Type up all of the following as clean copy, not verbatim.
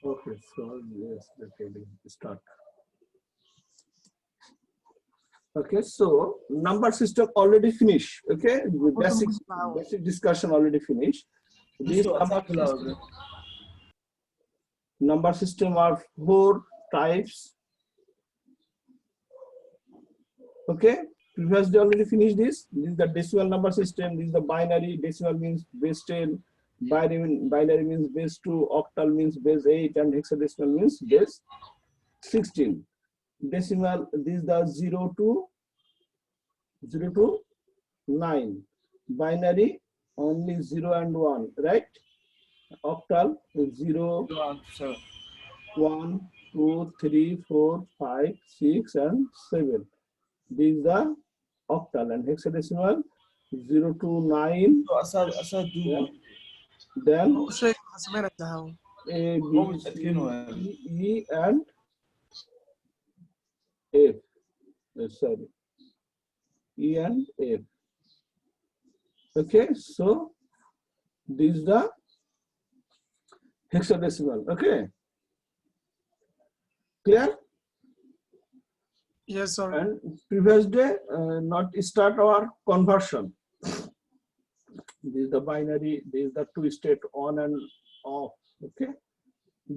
Okay, so yes, okay, start. Okay, so number system already finished. Okay, the basic discussion already finished. This number system are 4 types. Okay, previously already finished this. This is the decimal number system. This is the binary. Decimal means base 10. Binary means base 2. Octal means base 8, and hexadecimal means base 16. Decimal, this is the 0 to 9. Binary only 0 and 1, right? Octal 0, 1, 2, 3, 4, 5, 6, and 7. This is the octal, and hexadecimal 0 to 9. Then A, B, C, D, E, and F. Sorry, E and F. Okay, so this is the hexadecimal. Okay, clear? Yes, sir. And previous day, not start our conversion. This is the binary. This is the 2-state on and off. Okay,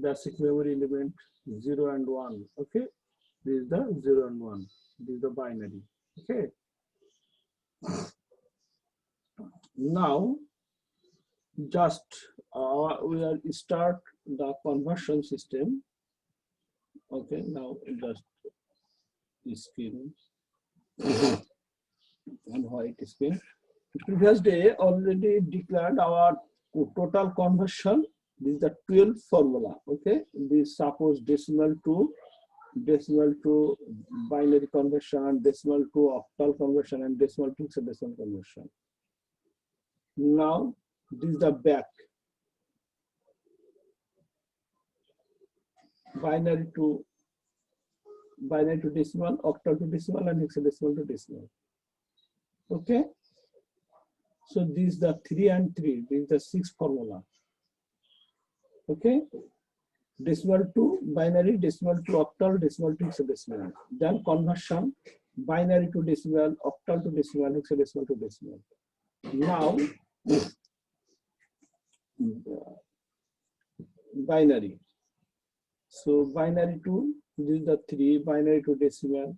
basic memory element 0 and 1. Okay, this is the 0 and 1. This is the binary. Okay. Now, just we are start the conversion system. Okay, now just screen and white screen. Previous day already declared our total conversion. This is the 12 formula. Okay, this suppose decimal to binary conversion, decimal to octal conversion, and decimal to hexadecimal conversion. Now this is the back. Binary to decimal, octal to decimal, and hexadecimal to decimal. Okay, so this is the 3 and 3. This is the 6 formula. Okay, decimal to binary, decimal to octal, decimal to hexadecimal. Then conversion, binary to decimal, octal to decimal, hexadecimal to decimal. Now binary. So binary to, this is the 3, binary to decimal,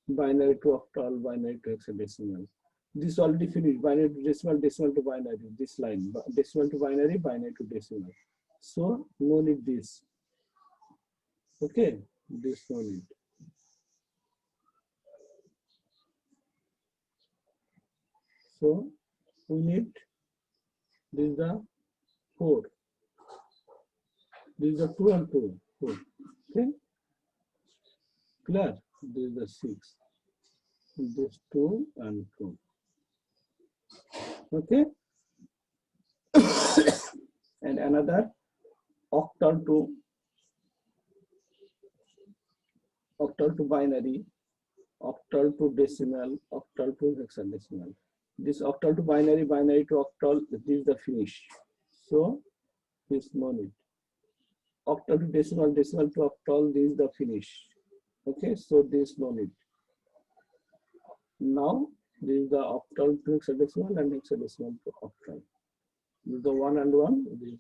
binary to octal, binary to hexadecimal. This already finished. Binary to decimal, decimal to binary. This line, decimal to binary, binary to decimal. So no need this. Okay, this no need. So we need, this is the 4. This is the 2 and 2. 4. Okay, clear? This is the 6. This 2 and 2. Okay. And another octal to binary, octal to decimal, octal to hexadecimal. This octal to binary, binary to octal, this is the finish. So this no need. Octal to decimal, decimal to octal, this is the finish. Okay, so this no need. Now this is the octal to hexadecimal and hexadecimal to octal. This is the 1 and 1, this is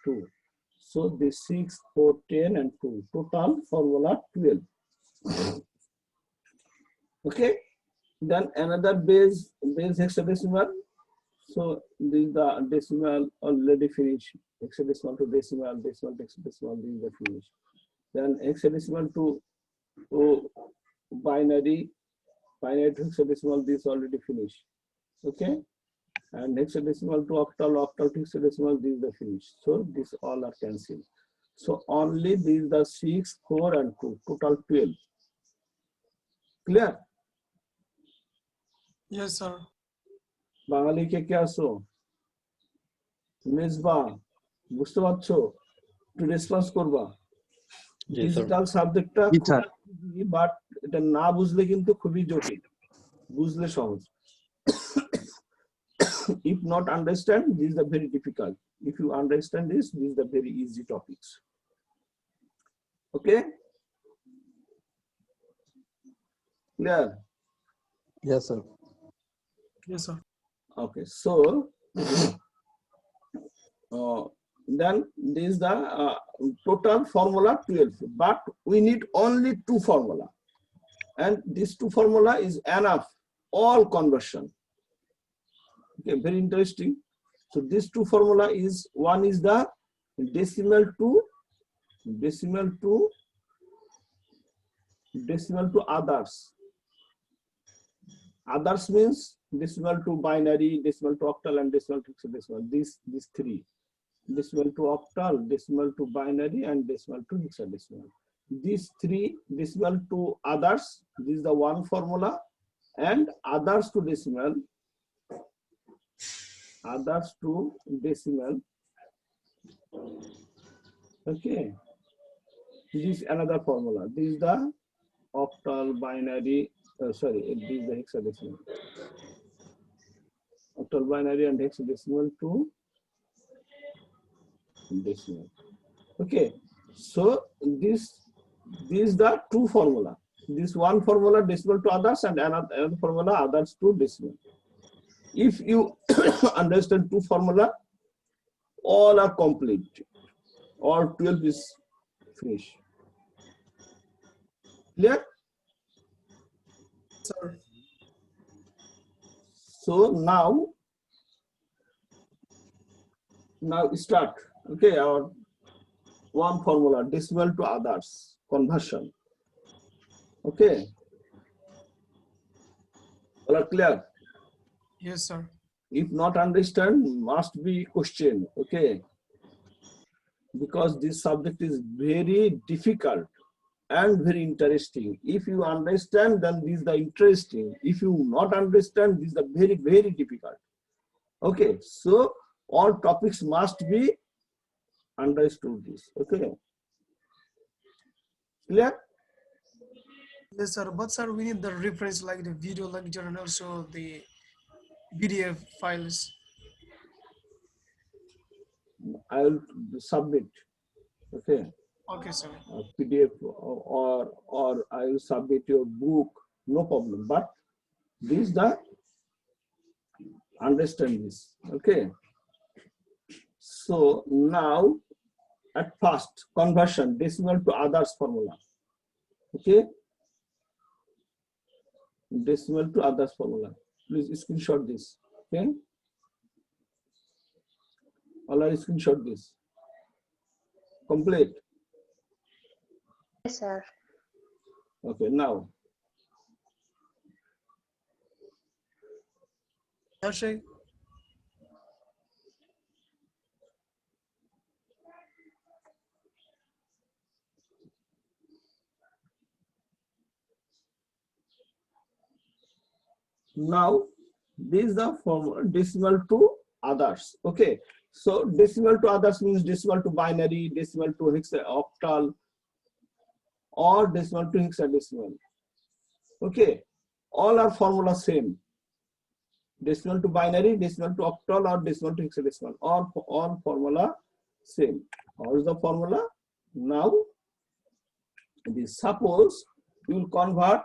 2. So this 6, 4, 10, and 2. Total formula 12. Okay. Then another base hexadecimal. So this is the decimal already finished. Hexadecimal to decimal, decimal to hexadecimal, this is the finish. Then hexadecimal to binary, binary to hexadecimal, this already finished. Okay. And hexadecimal to octal, octal to hexadecimal, this is the finish. So this all are cancelled. So only these the 6, 4, and 2, total 12. Clear? Yes, sir. বাঙালি কে কে আসো? মেজবা, বুঝতে পারছো? একটু response করবা। Digital সাবজেক্টটা but এটা না বুঝলে কিন্তু খুবই জটিল, বুঝলে সহজ। If not understand, this is the very difficult. If you understand this, these are the very easy topics. Okay, clear? Yes, sir. Yes, sir. Okay, so then this is the total formula 12, but we need only two formula, and this two formula is enough all conversion. Okay, very interesting. So this two formula is, one is the decimal to others. Others means decimal to binary, decimal to octal, and decimal to hexadecimal. These three: decimal to octal, decimal to binary, and decimal to hexadecimal. These three: decimal to others, this is the one formula, and others to decimal, okay, this is another formula. This is the octal, binary, this is the hexadecimal. Octal, binary, and hexadecimal to decimal. Okay, so this is the two formula. This one formula decimal to others, and another formula others to decimal. If you understand two formula, all are complete. All 12 is finished. Clear? Sir. So now start. Okay, our one formula decimal to others conversion. Okay, all are clear? Yes, sir. If not understand, must be question. Okay, because this subject is very difficult and very interesting. If you understand, then this is the interesting. If you not understand, this is the very, very difficult. Okay, so all topics must be understood this. Okay, clear? Yes, sir. But sir, we need the reference like the video lecture and also the PDF files. I will submit. Okay, Okay, sir. PDF or I will submit your book. No problem. But this the understand this. Okay. So now at first conversion decimal to others formula. Okay, decimal to others formula. Please screenshot this. Okay, all are screenshot this. Complete. Yes, sir. Okay, now Akshay. this is the formula decimal to others. Okay, so decimal to others means decimal to binary, decimal to octal, or decimal to hexadecimal. Okay, all are formula same. Decimal to binary, decimal to octal, or decimal to hexadecimal, all formula same. How is the formula? Now, suppose you will convert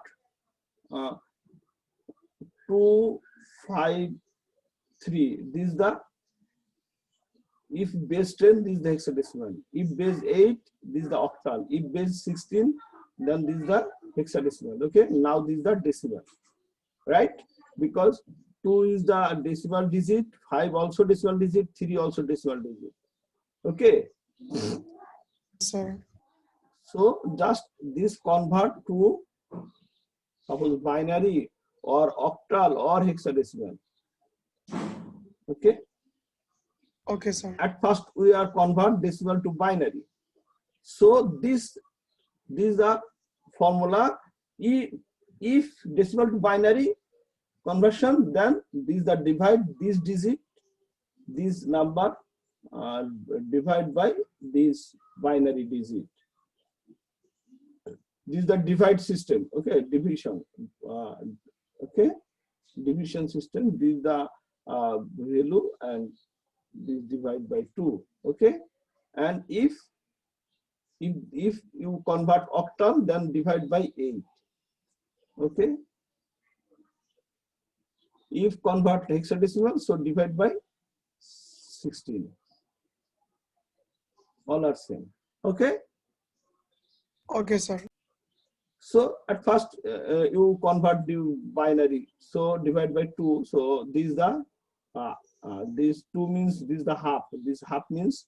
2, 5, 3. This is the, if base 10, this is the hexadecimal. If base 8, this is the octal. If base 16, then this is the hexadecimal. Okay, now this is the decimal, right? Because 2 is the decimal digit, 5 also decimal digit, 3 also decimal digit. Okay. Sir. So just this convert to suppose binary or octal or hexadecimal. Okay. Okay, sir. At first we are convert decimal to binary. So this is the formula. If decimal to binary conversion, then this is the divide this digit, this number divide by this binary digit. This is the divide system. Okay, division. Okay, division system. This is the value, and this divide by 2. Okay, and if If you convert octal, then divide by 8. Okay. If convert hexadecimal, so divide by 16. All are same. Okay. Okay, sir. So at first you convert the binary. So divide by 2. So this this 2 means this is the half. This half means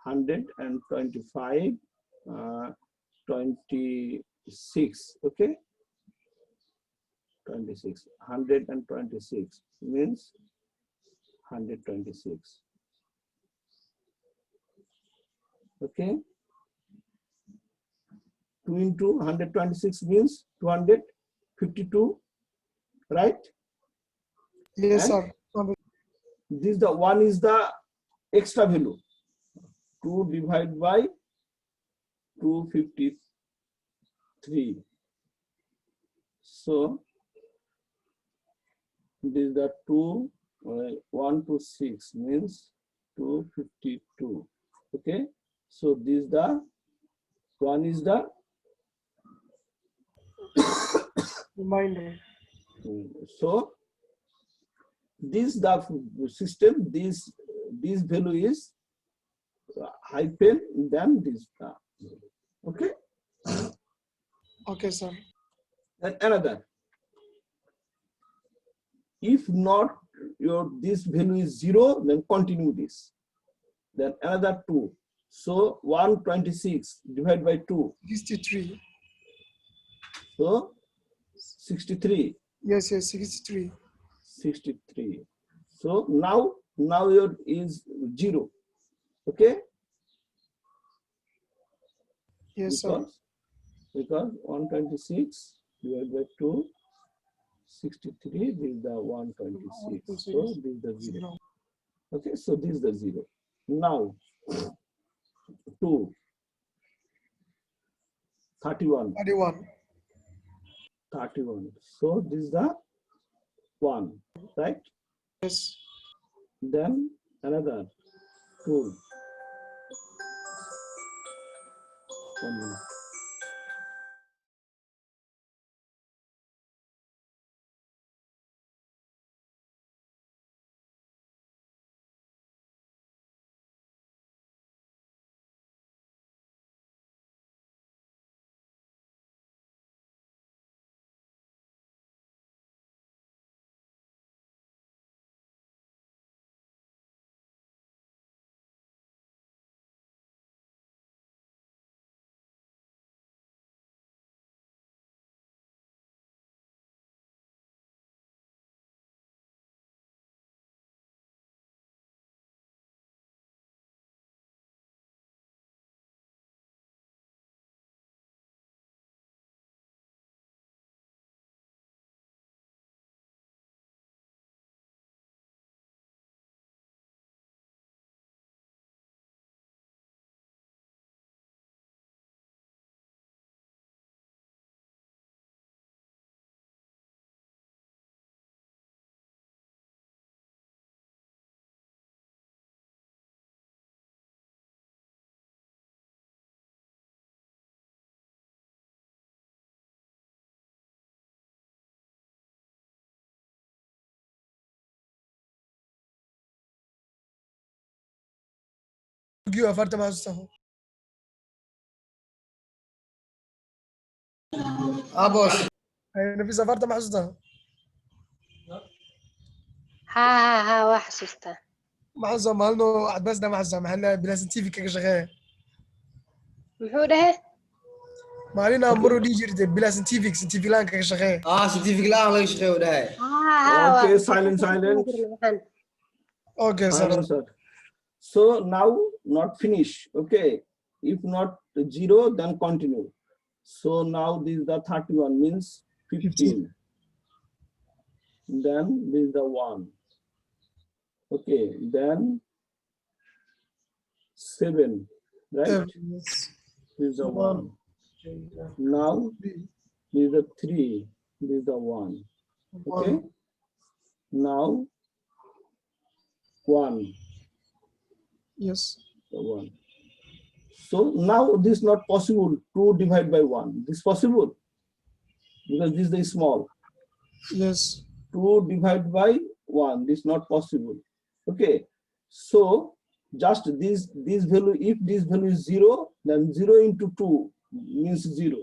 125, 26. Okay. 26. 126 means 126. Okay. 2 into 126 means 252, right? Yes, And sir. this the one is the extra value. 2 divided by 253. So this is the 1 to 6 means 252. Okay. So this the one is the Reminder. so this the system, this value is hyphen, then this okay. Okay, sir. And another, if not your this value is 0, then continue this, then another 2. So 126 divided by 2, 63. so 63. Yes, 63. 63. So now your is 0. Okay. Yes, sir. Because 126 divided by 2, 63, this is the 126. So this is the 0. Okay, so this is the 0. Now 2, 31. 31. 31. So this is the 1, right? Yes. Then another 2. 1 minute. Gio farta mazustahu. Boss. Ay, nafisa farta mazustahu. ها waa xasuustaa Maxaa maalno cadbaasna maxaa maxalla bilaasan TV kaga shaqeeya. muxuu dhahe Maalina maro dhigi jirtay bilaasan TV laan kaga shaqeeya. Certificate la'aan laga shaqeeyo dhahay. Okay, silent. Okay, sir. Silent, sir. So now not finish. Okay. If not 0, then continue. So now this is the 31 means 15. Then this is the 1. Okay. Then 7. Right? Yes. This is the 1. Now this is the 3. This is the 1. Okay. Now 1. Yes. The 1. So now this is not possible. 2 divided by 1. This possible because this is the small. Yes. 2 divided by 1. This is not possible. Okay. So just this value. If this value is 0, then 0 into 2 means 0.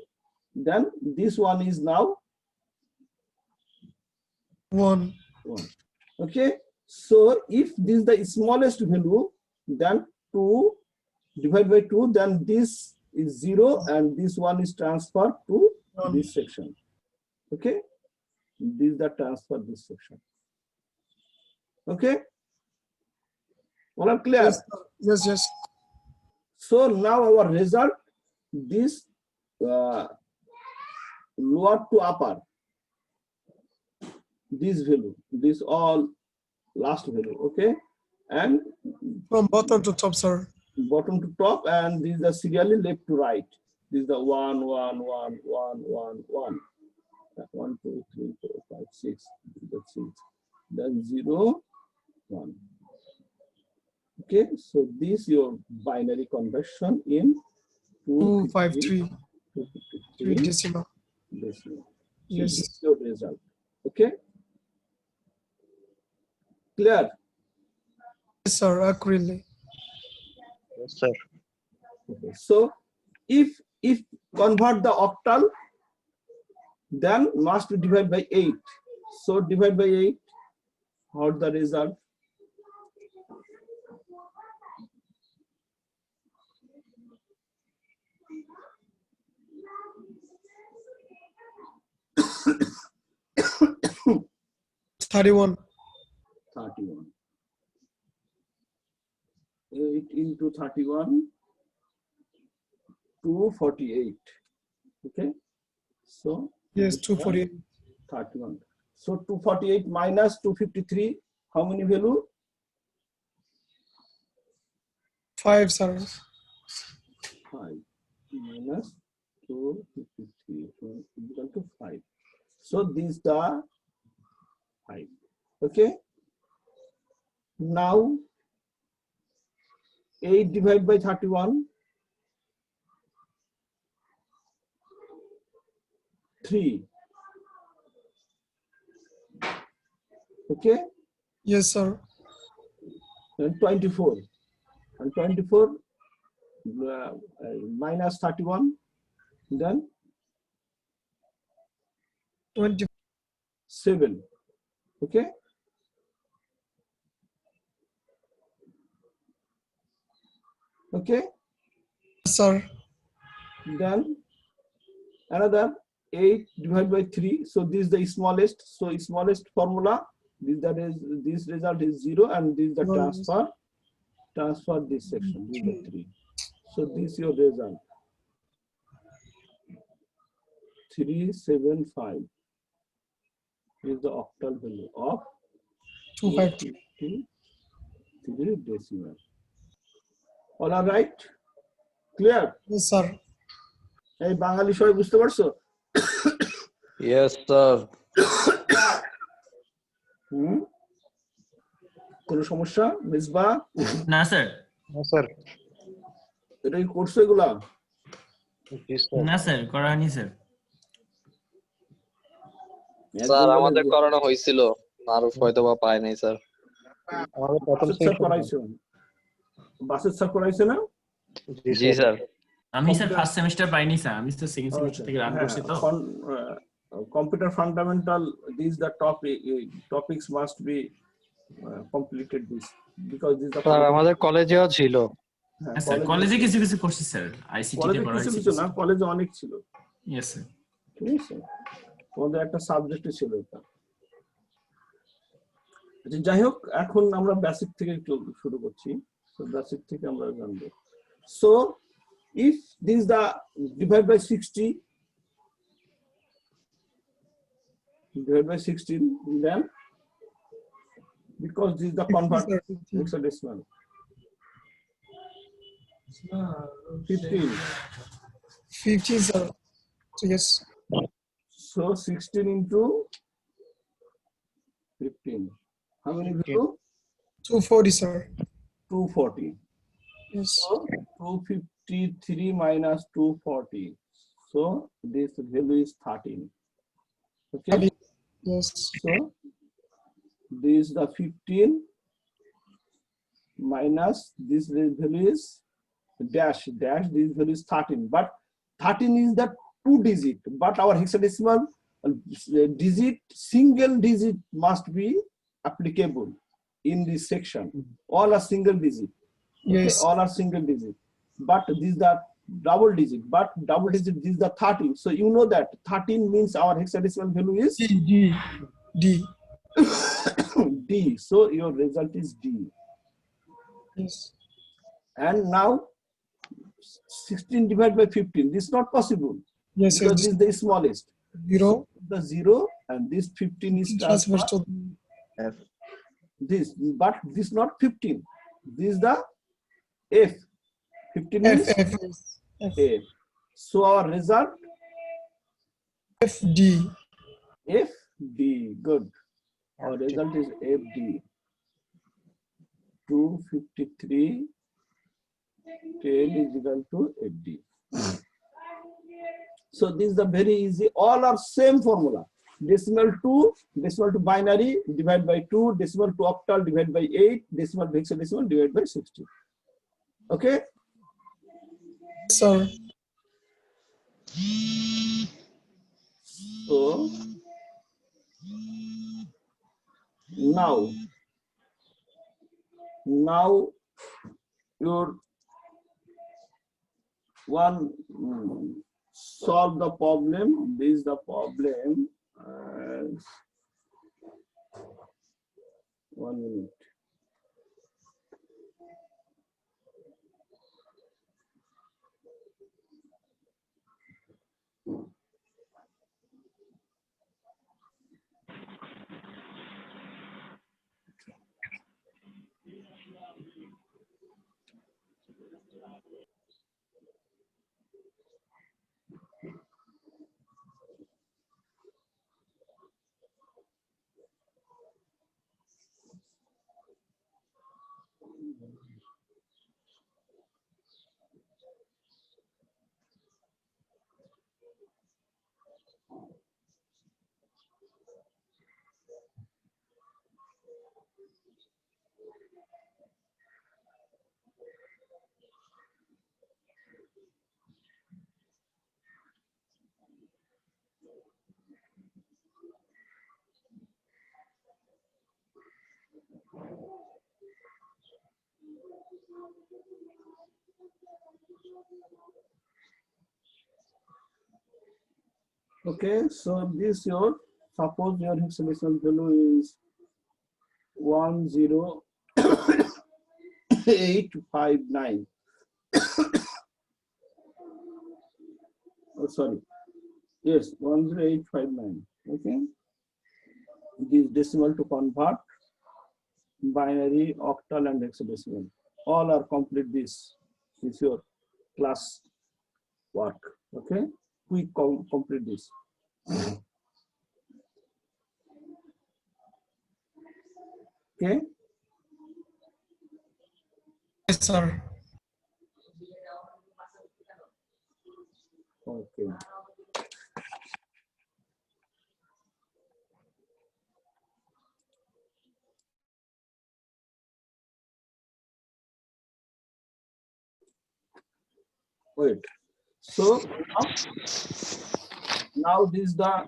Then this one is now 1. 1. Okay. So if this is the smallest value, then 2 divided by 2, then this is 0 and this one is transferred to this section. Okay. This is the transfer this section. Okay. All are clear? Yes, sir. Yes, yes. So now our result, this lower to upper, this value, this all last value, okay, and From bottom to top, sir. bottom to top, and these are serially left to right. This is the 1, 1, 1, 1, 1, 1. 1, 2, 3, 4, 5, 6. That's 6. Then 0, 1. Okay, so this your binary conversion in 253. 3 253 decimal. decimal. So Yes. this is your result. Okay, clear? Yes, sir. Accurately. Yes, sir. Okay. So if convert the octal, then must be divided by 8. So divide by 8. How's the result? Hmm. 31. 31. 8 into 31, 248. Okay, so Yes, 248. 31. So 248 minus 253, how many value? 5, sir. 5 minus 253 so equal to 5. So these are 5. Okay. Now 8 divided by 31, 3. Okay, Yes, sir. and 24. And 24 minus 31, then 27. Okay. Okay. Yes, sir. Then another 8 divided by 3. So this is the smallest. So smallest formula. This result is 0, and this is the transfer this section. This is the 3. So this is your result. 375 is the octal value of 253. 253 decimal. All are right? Clear? Yes, sir. এই বাঙালি সবাই বুঝতে পারছো? Yes, sir. কোনো সমস্যা মিসবা? না sir. No, sir. এটা কি করছো এগুলা? Yes, sir. না স্যার, করা হয়নি স্যার। স্যার আমাদের করানো হয়েছিল, মারুফ হয়তো বা পায় নাই স্যার। আমাদের প্রথম স্যার করাইছো? বাসের স্যার করাইছে না? জি স্যার। আমি স্যার ফার্স্ট সেমিস্টার পাইনি স্যার, আমি তো সেকেন্ড সেমিস্টার থেকে রান করছি তো। Computer fundamental, these the topics must be completed this because this the sir আমাদের কলেজেও ছিল। হ্যাঁ স্যার, কলেজে কিছু কিছু করছি স্যার, আইসিটি তে করা হয়েছে। কিছু না, কলেজে অনেক ছিল। Yes sir. ঠিক আছে, আমাদের একটা সাবজেক্টই ছিল এটা। আচ্ছা, যাই হোক, এখন আমরা বেসিক থেকে একটু শুরু করছি। তো বেসিক থেকে আমরা জানবো। So if this is the divide by 60, divide by 16, then because this is the convert hexadecimal. 15. 15, sir. So, yes. So 16 into 15. How many value? 240, sir. 240. Yes. So 250 63 minus 240. So this value is 13. Okay. Yes. So this is the 15 minus this value is dash, this value is 13. But 13 is the 2 digit, but our hexadecimal digit, single digit must be applicable in this section. All are single digit. Okay, Yes. all are single digit. But this is the double digit, but double digit this is the 13. So you know that 13 means our hexadecimal value is D. D. So your result is D. Yes. And now 16 divided by 15. This is not possible Yes. because Yes. this is the smallest. 0 The 0 and this 15 is transfers transferred to this, but this is not 15. This is the F. 15 F. is F. F. F. So our result FD. FD. Good. Our result is FD. 253 10 is equal to FD. So this is the very easy. All are same formula. Decimal to binary divide by 2, decimal to octal divide by 8, decimal to hexadecimal divide by 60. Okay. Sir. So now your one solve the problem. This is the problem. 1 minute. Okay, so this your, suppose your hexadecimal value is 10859. Oh, sorry. Yes, 10859. Okay. This decimal to convert, binary, octal, and hexadecimal. All are complete this. This is your class work. Okay. We complete this. Okay. Yes, sir. Okay. Wait. So now this is the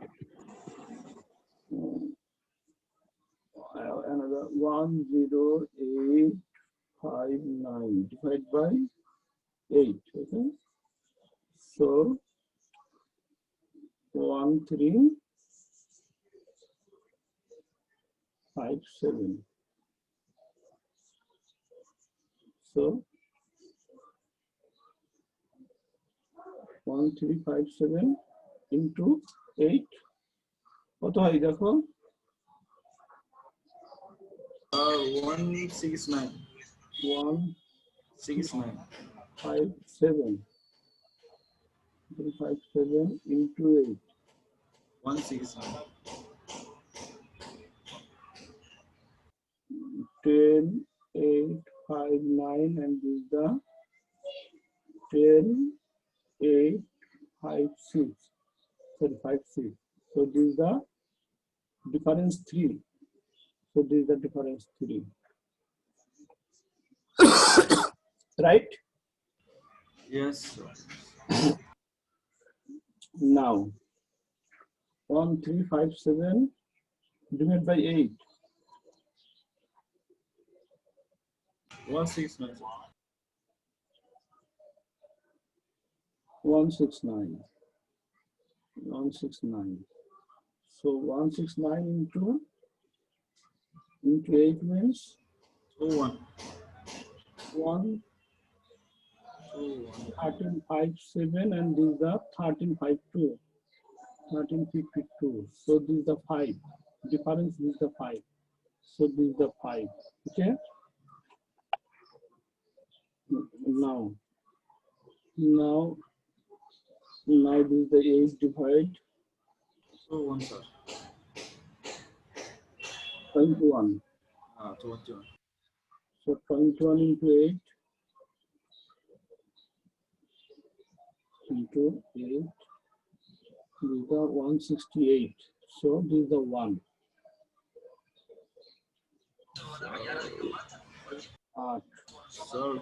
another 10859 divided by 8. Okay. So 1357. So 1357 into 8. কত হয় দেখো? 1869. 167. 69. 357 into 8. 169. 10, 8, 5, 9, and this is the 10, 8, 5, 6. Sorry, 5, 6. So this is the difference 3. So this is the difference 3. Right? Yes, sir. Now 1357 divided by 8. 169, sir. 169. 169. So 169 into 8 means 21. 1 21. 1357 and this is the 1352. 1352. So this is the 5. Difference is the 5. So this is the 5. Okay. Now this is the 8 divide 21, sir. 21. 21. So 21 into 8 into 8. This is the 168. So this is the 1. 8. Sir,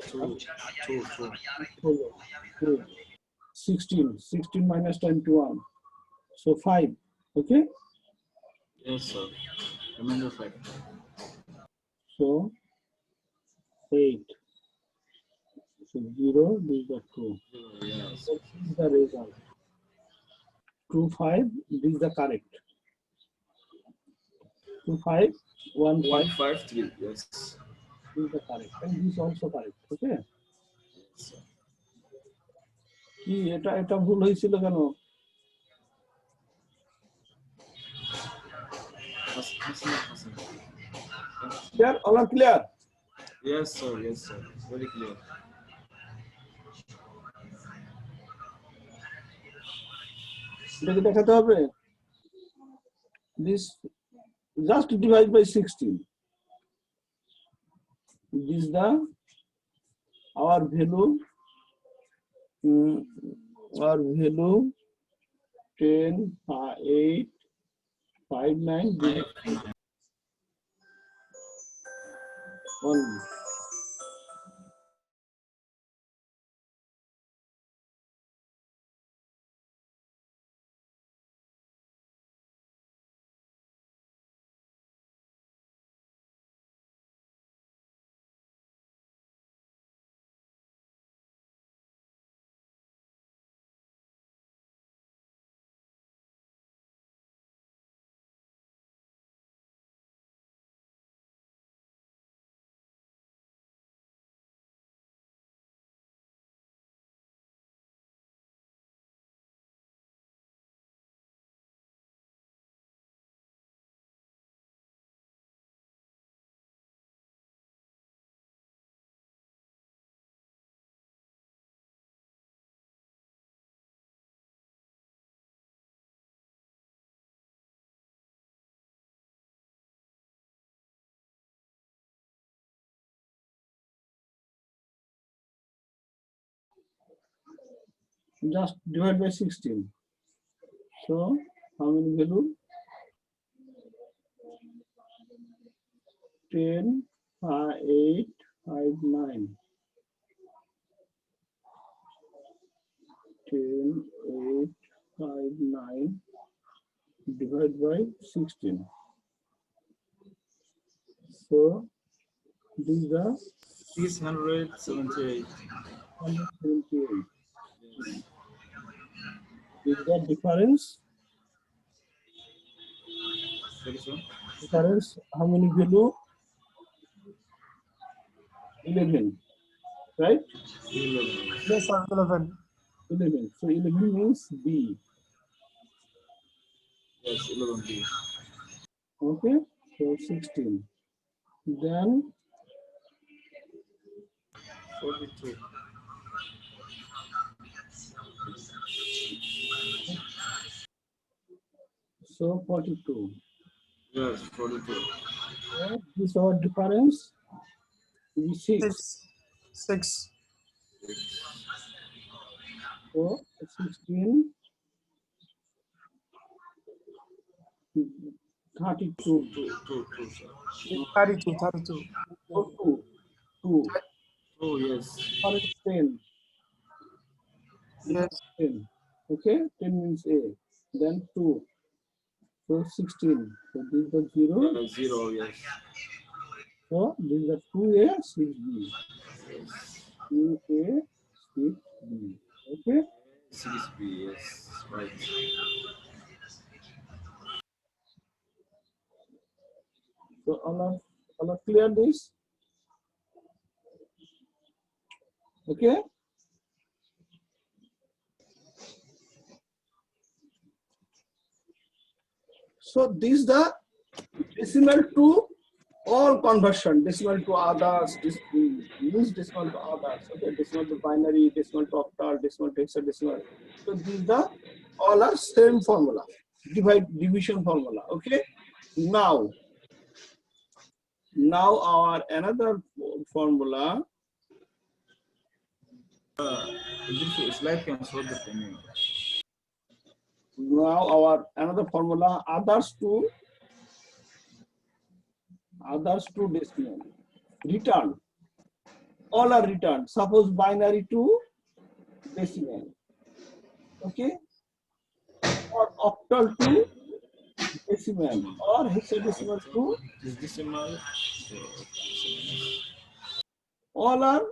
2. 16 minus 21. So 5. Okay. Yes, sir. Remainder 5. So 8. So 0, this is the 2. Yes. So this is the result. 2, 5, this is the correct. 2, 5, 1, 5, 153. Yes. this is the correct. And this is also correct. Okay. কি এটা ভুল হয়েছিল কেন? Clear? All are clear? Yes, sir. Yes, sir. Very clear. এটাকে দেখাতে হবে। This just divide by 16. This is the our value. Our value 10, 8, 5, 9. Only. Just divide by 16. So how many value? 10, 8, 5, 9. 10, 8, 5, 9 divided by 16. So these are 678. 178. Is that difference? Sorry, sir. Difference, how many value? 11, right? 11. Yes, sir. 11. 11. So 11 means B. Yes, 11 B. Okay, so 16. Then 42. so 42. Yes, 42. This our difference is 6. 6. So 16, 32, Two, sir. 32, 32. so 2, 2, Oh, yes. or it's 10, Yes. 10. Okay, 10 means A. Then 2, so 16. So this is the 0. Zero, yes. So this is the 2A, 6B. 2A, 6B. Okay. 6B, yes. Right. So all are clear this? Okay. So this the decimal to all conversion, decimal to others, use decimal to others. Okay, decimal to binary, decimal to octal, decimal to hexadecimal. So these the all are same formula, division formula. Okay. Now our another formula. It's like can solve the thing. Now our another formula, others to decimal. Return. All are returned. Suppose binary to decimal. Okay. Or octal to decimal. Or hexadecimal to Is decimal? all are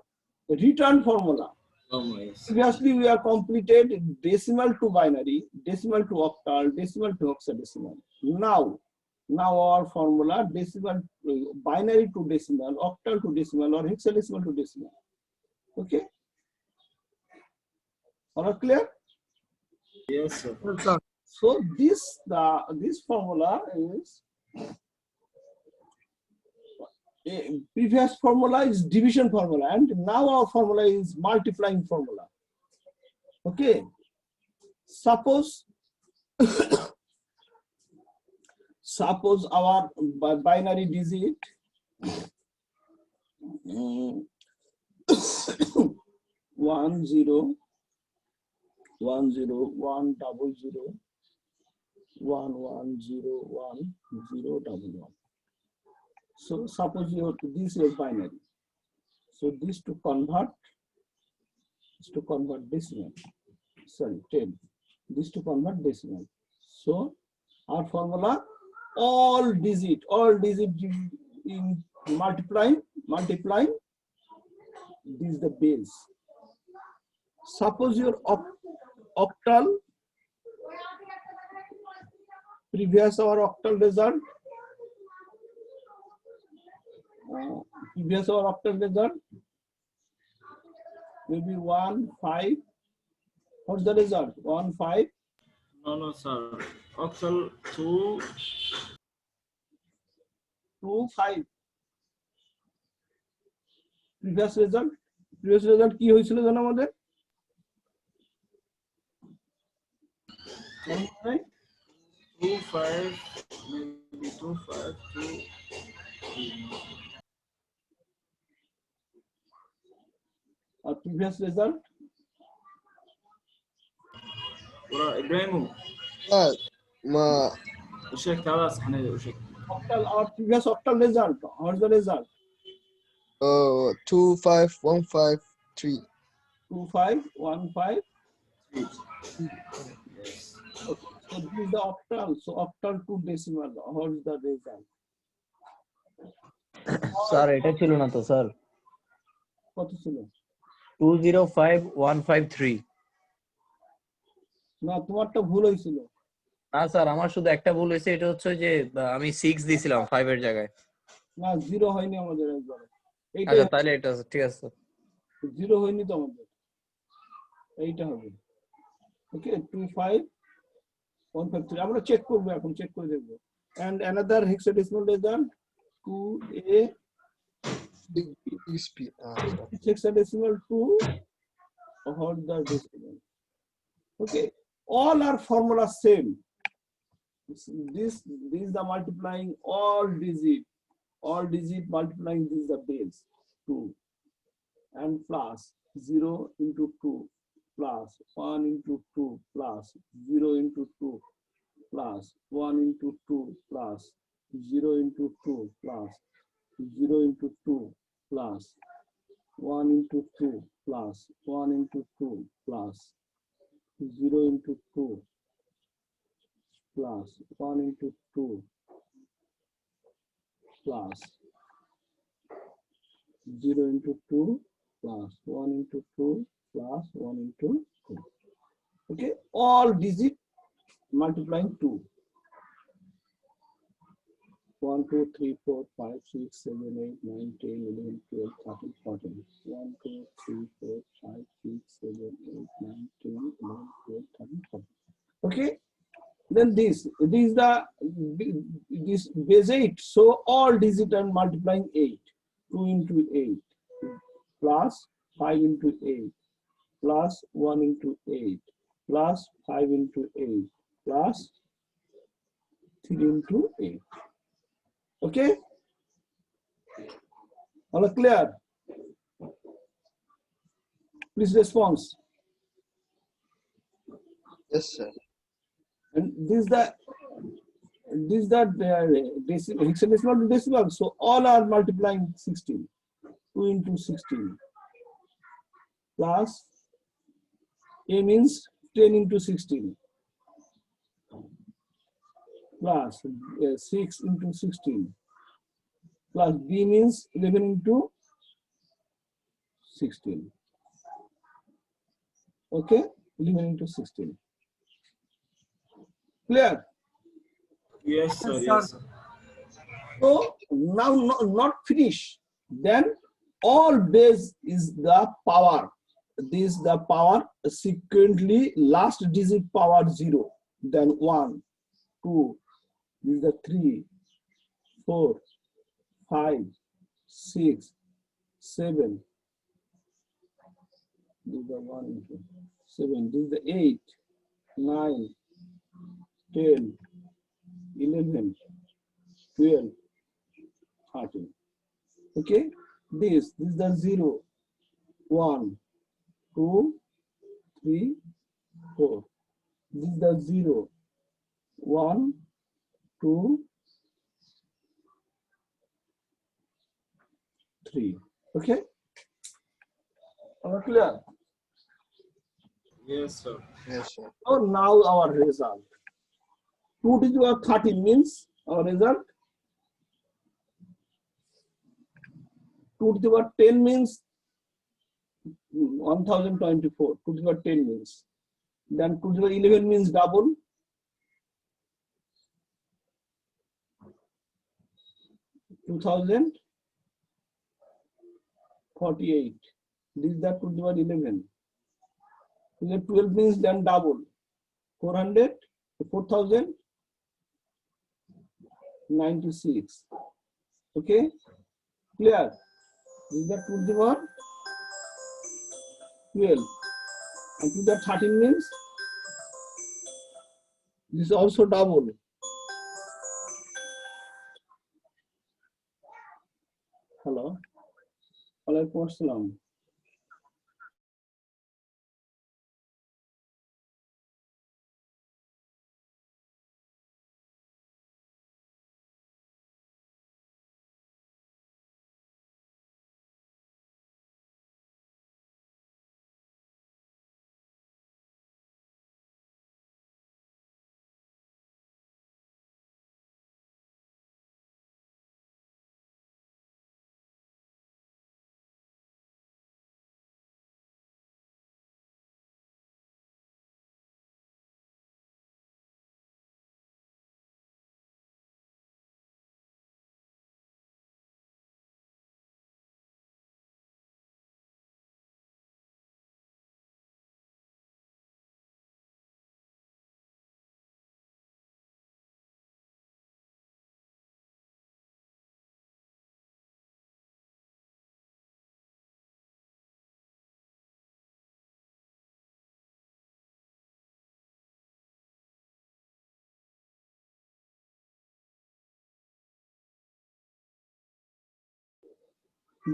return formula. Yes. Previously we have completed decimal to binary, decimal to octal, decimal to hexadecimal. Now our formula decimal, binary to decimal, octal to decimal, or hexadecimal to decimal. Okay. All are clear? Yes, sir. Yes, sir. So this formula is previous formula is division formula, and now our formula is multiplying formula. Okay. Suppose our binary digit 1 0 1 0 1 double 0 1 1 0 1 0 double 1. So suppose this is binary. So this to convert decimal. Sorry, 10. This to convert decimal. So our formula, all digit in multiplying, this is the base. Suppose your octal, previous our octal result, maybe 1 5. What's the result? 1 5. No, sir. Octal 2. 2 5. previous result কি হয়েছিল জানো আমাদের? 2 5, maybe 2 5 2. R previous result Ibrahim. ما وشك تعالى صحنا وشك. octal, our previous octal result. What's the result? 2 5 1 5 3. 2 5 1 5. Yes. Okay. So this is the octal. So octal to decimal. What's the result? Sir এটা ছিল না তো sir কত ছিল? 205153 না, তোমারটা ভুল হয়েছিল। না স্যার আমার শুধু একটা ভুল হয়েছে, এটা হচ্ছে যে আমি 6 দিয়েছিলাম 5 এর জায়গায়। না, 0 হয়নি আমাদের একবারে। আচ্ছা তাহলে এটা ঠিক আছে, 0 হয়নি তো আমাদের, এইটা হবে। ওকে, 2 5 1 5 3 আমরা চেক করব, এখন চেক করে দেখব। and another hexadecimal result 2a hexadecimal 2 or the decimal. Okay, all are formula same. This is the multiplying all digit multiplying this is the base 2 and plus 0 into 2 plus 1 into 2 plus 0 into 2 plus 1 into 2 plus 0 into 2 plus 0 into 2 plus 1 into 2 plus 1 into 2 plus 0 into 2 plus 1 into 2 plus 0 into 2 plus 1 into 2 plus 1 into 2. Okay, all digit multiplying 2. 1, 2, 3, 4, 5, 6, 7, 8, 9, 10, 11, 12, 13, 14. 1, 2, 3, 4, 5, 6, 7, 8, 9, 10, 11, 12, 13, 14. Okay, then this is the this base 8. So all digit are multiplying 8. 2 into 8 plus 5 into 8 plus 1 into 8 plus 5 into 8 plus 3 into 8. Okay, all clear? Please response. Yes, sir. And this is the hexadecimal to decimal. So all are multiplying 16. 2 into 16 plus A means 10 into 16 plus 6 into 16 plus B means 11 into 16. Okay, 11 into 16. Clear? Yes, sir. Yes, Yes, sir. So now not finish. Then all base is the power. This is the power sequentially last digit power 0. Then 1, 2, this is the 3, 4, 5, 6, 7. This is the 1 into 7. This is the 8, 9, 10, 11, 12, 13. Okay, this is the 0, 1, 2, 3, 4. This is the 0, 1, 2, 3. Okay, clear? Yes, sir. Yes, sir. So now our result. 2 to the power 13 means our result. 2 to the power 10 means 1024. 2 to the power 10 means. Then 2 to the power 11 means double. 2048. This is the 2 to the power 11. 2 to the 12 means then double. 400, 4096. Okay, clear? This is the 2 to the power 12. And 2 to the 13 means this is also double. Hello. Alaikum Assalam.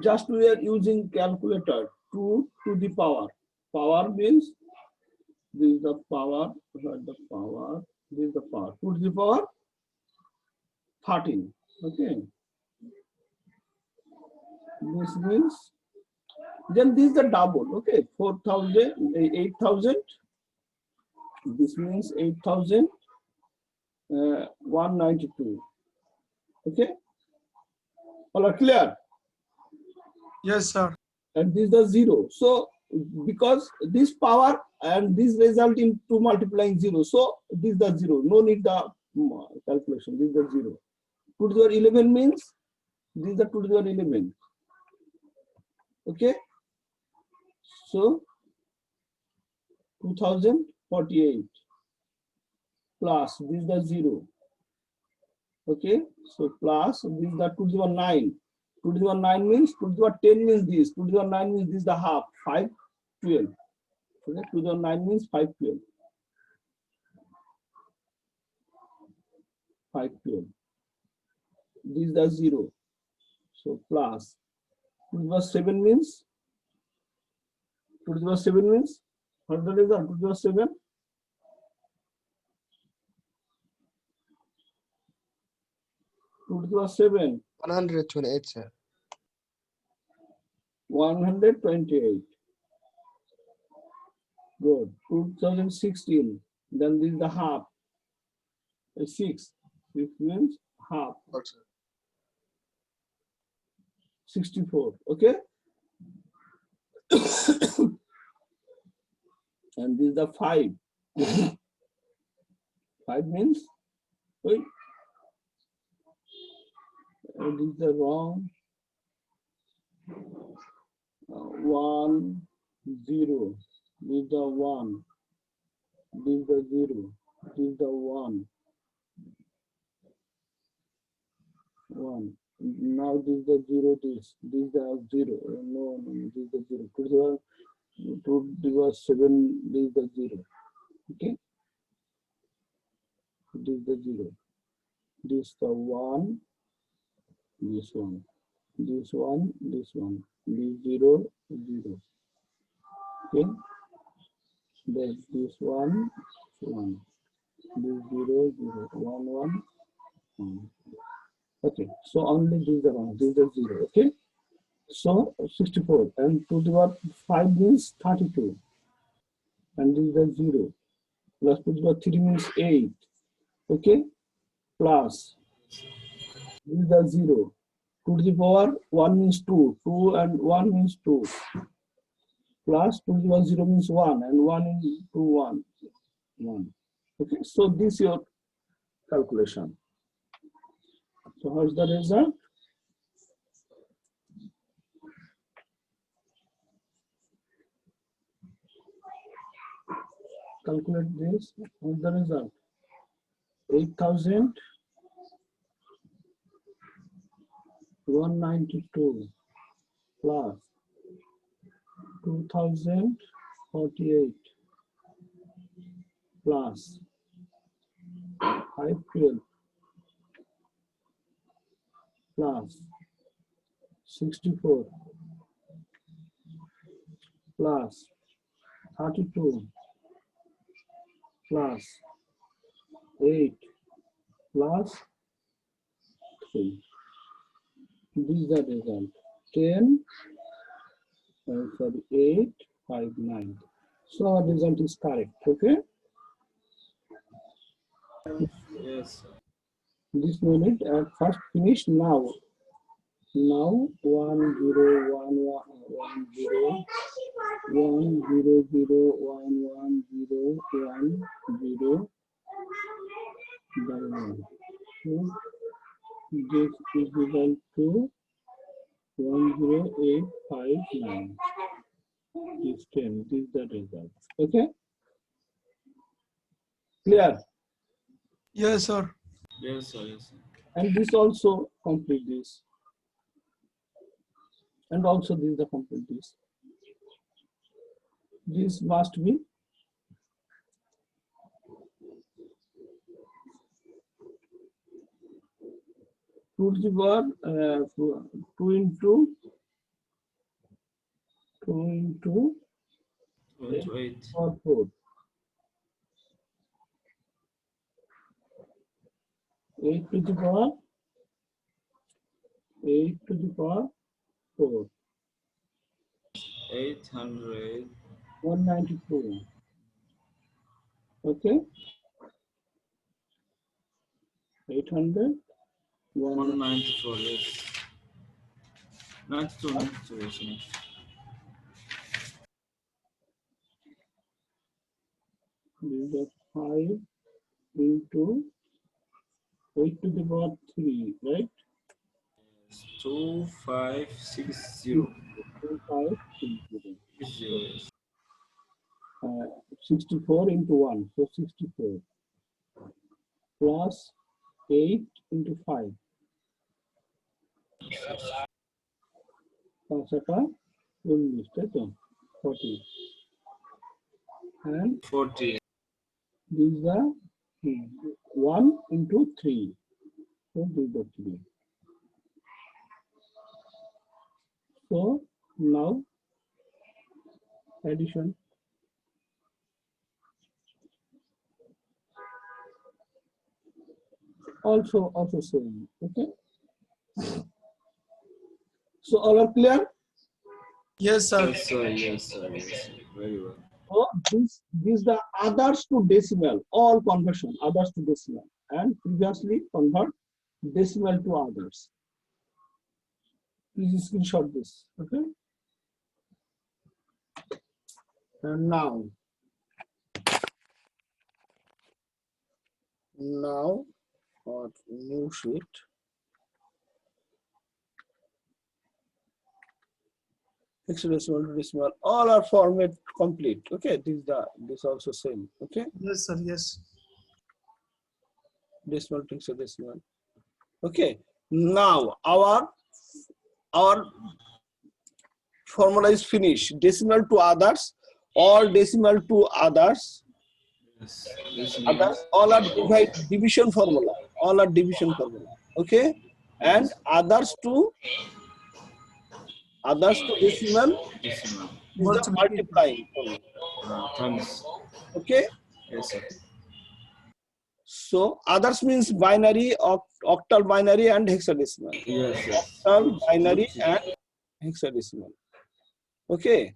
Just we are using calculator 2 to the power. Power means This is the power. The power. This is the power. 2 to the power 13. Okay. This means then this is the double. Okay, 4,000, 8,000. This means 8,192. Okay. All are clear? Yes, sir. And this is the 0. So because this power and this result into multiplying 0, so this is the 0. No need the calculation. This is the 0. 2 to the power 11 means this is the 2 to the power 11. Okay. So 2048 plus this is the 0. Okay. So plus this is the 2 to the power 9. 2 to the power 9 means 2 to the power 10 means this. 2 to the power 9 means this is the half. 512. Okay. 2 to the power 9 means 512. 512. This is the 0. So plus 2 to the power 7 means 2 to the power 7 means what the result? 2 to the power 7. 2 to the power 7. 128, sir. 128. Good. 2016. Then this is the half. 6. 6 means half. Also. 64. Okay. And this is the 5. 5 means, wait. This is the wrong. 1, 0. This is the 1. This is the 0. This is the 1. 1. Now this is the 0. This is the 0. No, this is the 0. 2 to the power 7. This is the 0. Okay. This is the 0. This is the 1. This one. This one. This one. This 0. 0. Okay. Then this 1. 1. This 0. 0. 1. 1. 1. Okay. So only this is the 1. This is the 0. Okay. So 64 and 2 to the power 5 means 32. And this is the 0. Plus 2 to the power 3 means 8. Okay. Plus this is the 0. 2 to the power 1 means 2. 2 and 1 means 2. Plus 2 to the power 0 means 1. And 1 is 2, 1. 1. Okay. So this is your calculation. So how's the result? Calculate this. What's the result? 8,192 plus 2,048 plus 512 plus 64 plus 32 plus 8 plus 3. This is the result. 10, 8, 5, 9. So our result is correct. Okay. Yes, sir. This minute at first finish now. Now 1 0 1 1 1 0 1 0 0 1 1 0 1 0 1. So this is equal to 10859. This 10. This is the result. Okay. Clear. Yes, sir. Yes, sir. Yes, sir. And this also complete this. And also this is the complete this. This must be 2 to the power 2 into 28. power 4. 8 to the power 4. 800. 192. Okay. 800. 194. Yes. 92. 92. Yes. This is 5 into 8 to the power 3, right? 2560. 2560. Yes. 64 into 1, so 64. Plus 8 into 5. 40. And 40. these are 1 into 3. So these are 3. So now addition. Also same. Okay. So all are clear? Yes, sir. Yes, sir. Yes, sir. Yes, sir. Very well. So this the others to decimal, all conversion, others to decimal, and previously convert decimal to others. Please screenshot this. Okay. And now or new sheet. Hexadecimal to decimal, all are format complete. Okay, this also same. Okay, Yes, sir. Yes. decimal to hexadecimal. Okay, now our formula is finished. Decimal to others, all decimal to others. Yes. This Others all are division formula. All are division formula. Okay, and others to decimal decimal. is the multiplying formula. Thanks. Okay. Yes, sir. So others means binary, octal binary and hexadecimal. Yes, yes. Octal, binary and hexadecimal. Okay.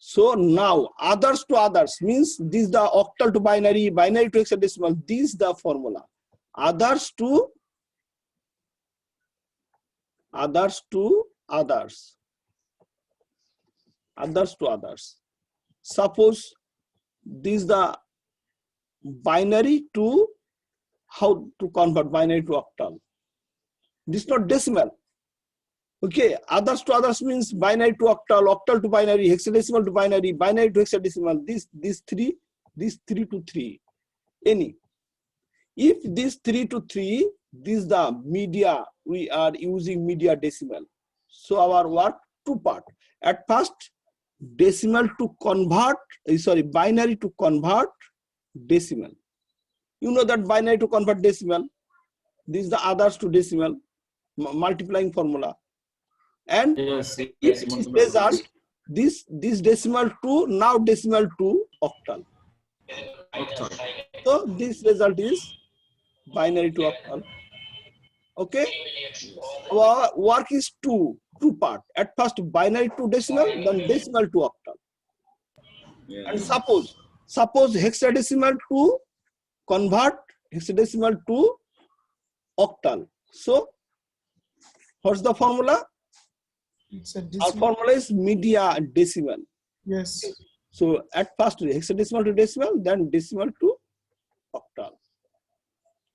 So now others to others means this is the octal to binary, binary to hexadecimal. This is the formula. Others to others. Suppose this is the binary to how to convert binary to octal. This is not decimal. Okay, others to others means binary to octal, octal to binary, hexadecimal to binary, binary to hexadecimal. These three to 3. Any. If this 3 to 3, this is the media, we are using media decimal. So our work 2 part. At first, decimal to convert, binary to convert decimal. You know that binary to convert decimal. This is the others to decimal, multiplying formula. And Yes, if yes. this result, this decimal to now decimal to octal. Octal. So this result is binary to octal. Okay. Our work is two part. At first binary to decimal, then decimal to octal. Yes. And suppose hexadecimal to convert hexadecimal to octal. So what's the formula? It's a Our decimal. formula is media decimal. Yes. So at first hexadecimal to decimal, then decimal to octal.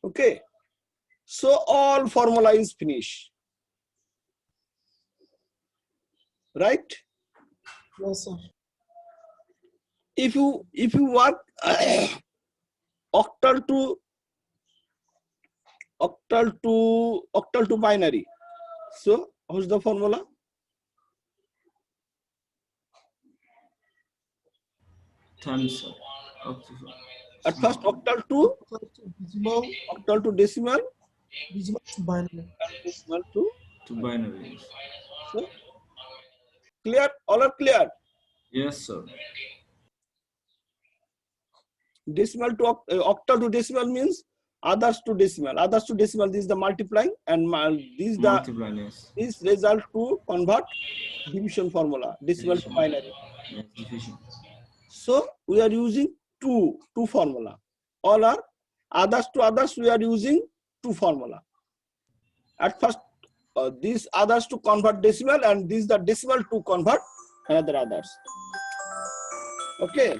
Okay. So all formula is finished. Right? Yes, sir. If you work octal to binary, so what's the formula? Thanks, sir. At first octal to decimal, Decimal to binary. and decimal to binary. so clear? All are clear? Yes, sir. Decimal to octal to decimal means others to decimal. Others to decimal, this is the multiplying, and this the Multiply, yes. this result to convert division formula, decimal to Division. binary. Yes, division. So we are using two formula. All are others to others, we are using two formula. At first, these others to convert decimal, and this the decimal to convert another others. Okay.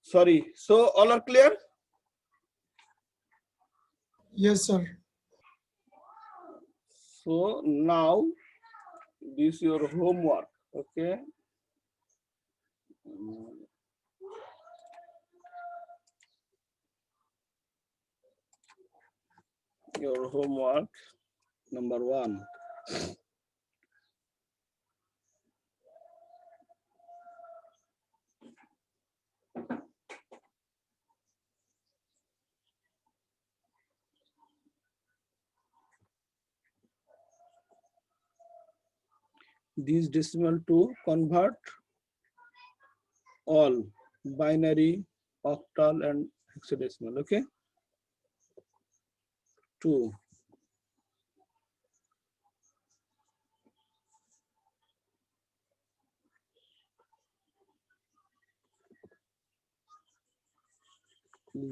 Sorry. So all are clear? Yes, sir. So now this is your homework. Okay. Your homework number 1. This decimal to convert all binary, octal, and hexadecimal. Okay. 2.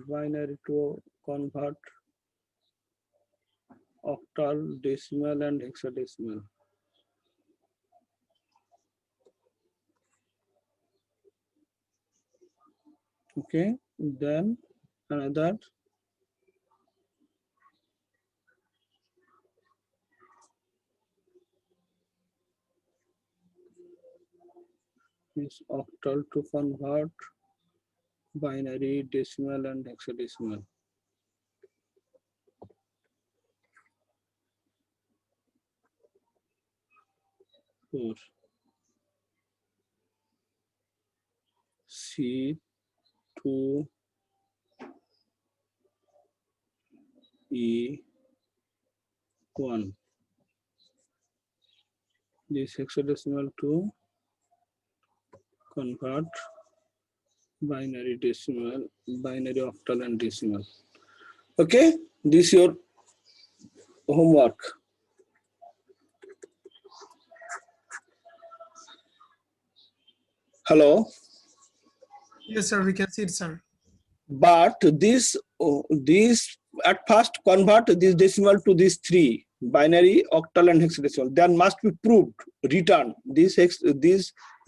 binary to convert octal, decimal, and hexadecimal. Okay, then another is octal to convert binary, decimal, and hexadecimal. Four. C2 E1. This hexadecimal to convert binary, decimal, binary, octal, and decimal. Okay, this is your homework. Hello. Yes, sir. We can see it, sir. But this at first convert this decimal to these three: binary, octal, and hexadecimal. Then must be proved, return this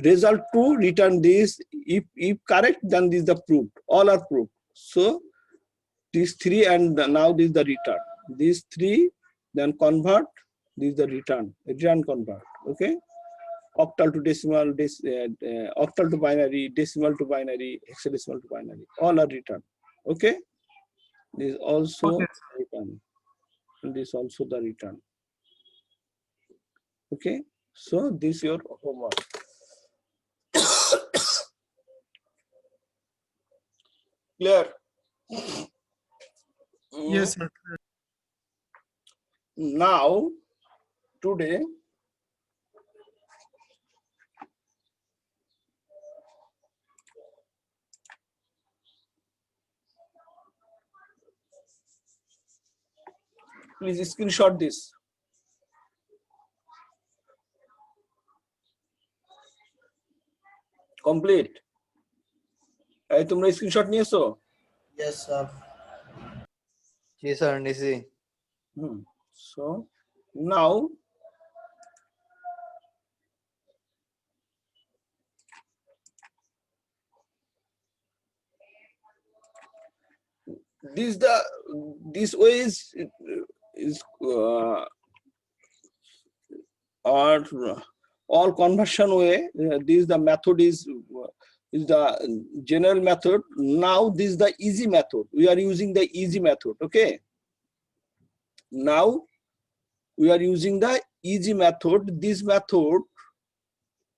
result to return this. If correct, then this is the proved. All are proved. So these three, and now this is the return. These three, then convert. This is the return. Return convert. Okay. Octal to decimal, octal to binary, decimal to binary, hexadecimal to binary. All are returned. Okay. This is also Okay. return. And this also the return. Okay. So this is your homework. Clear? Yes, sir. Now, today, please screenshot this. Complete. এই তোমরা screenshot নিয়েছো? Yes, sir. জি sir নিছি। So now this way is or all conversion way. This the method is the general method. Now this is the easy method. We are using the easy method. Okay. Now we are using the easy method. This method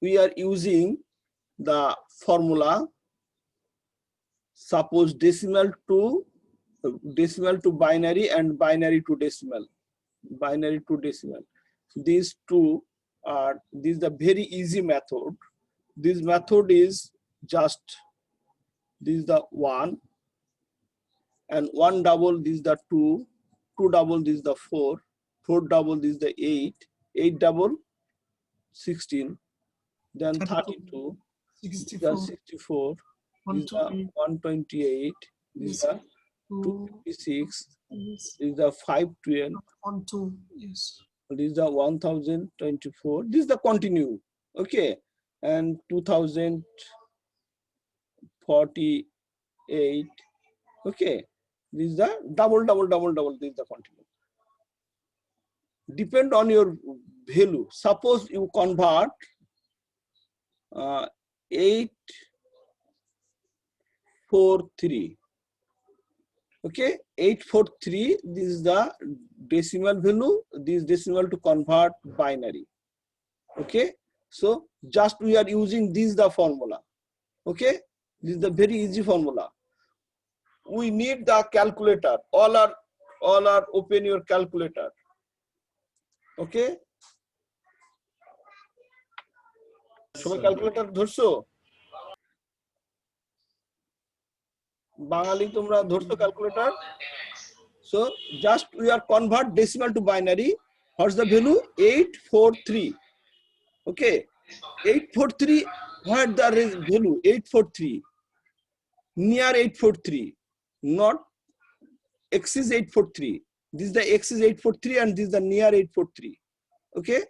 we are using the formula. Suppose decimal to binary and binary to decimal. Binary to decimal. These two are, this is the very easy method. This method is just, this is the 1 and 1 double, this is the 2, 2 double, this is the 4, 4 double, this is the 8, 8 double, 16, then 32, 64. 64, this is the 128, this is the 256, Yes. this is the 512, 1, 2. Yes. this is the 1024, this is the continue. Okay, and 2048. Okay, this is the double, this is the continue. Depend on your value. Suppose you convert 843. Okay, 843, this is the decimal value, this decimal to convert binary. Okay, so just we are using this the formula. Okay, this is the very easy formula. We need the calculator. All are open your calculator. Okay, সবাই calculator ধরছো? বাঙালি তোমরা ধরছো calculator? So just we are convert decimal to binary. What's the value? 843. Okay, 843. What the value? 843. Near 843. not x is 843. This is the x is 843 and this is the near 843. Okay,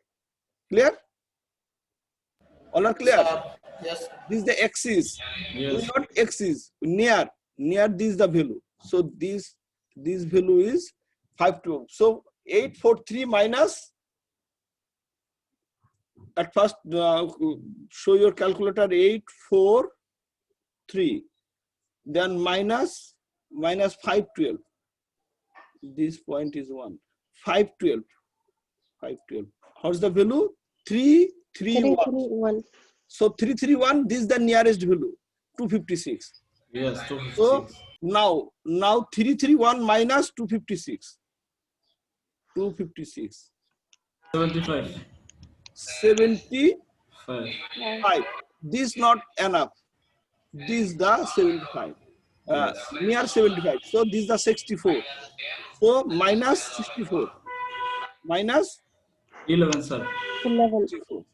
clear? All are clear? Yes. This is the axis, Yes. not axis, near this is the value. So this value is 512. So 843 minus, at first show your calculator, 843, then minus 512. This point is 1. 512. How's the value? 331. 331. So 331, this is the nearest value, 256. Yes. So 256. now 331 minus 256. 256. 75. 75. 5. This not enough. This is the 75. Yes. Near 75. So this is the 64. So minus 64. Minus 11, sir. 11. 64.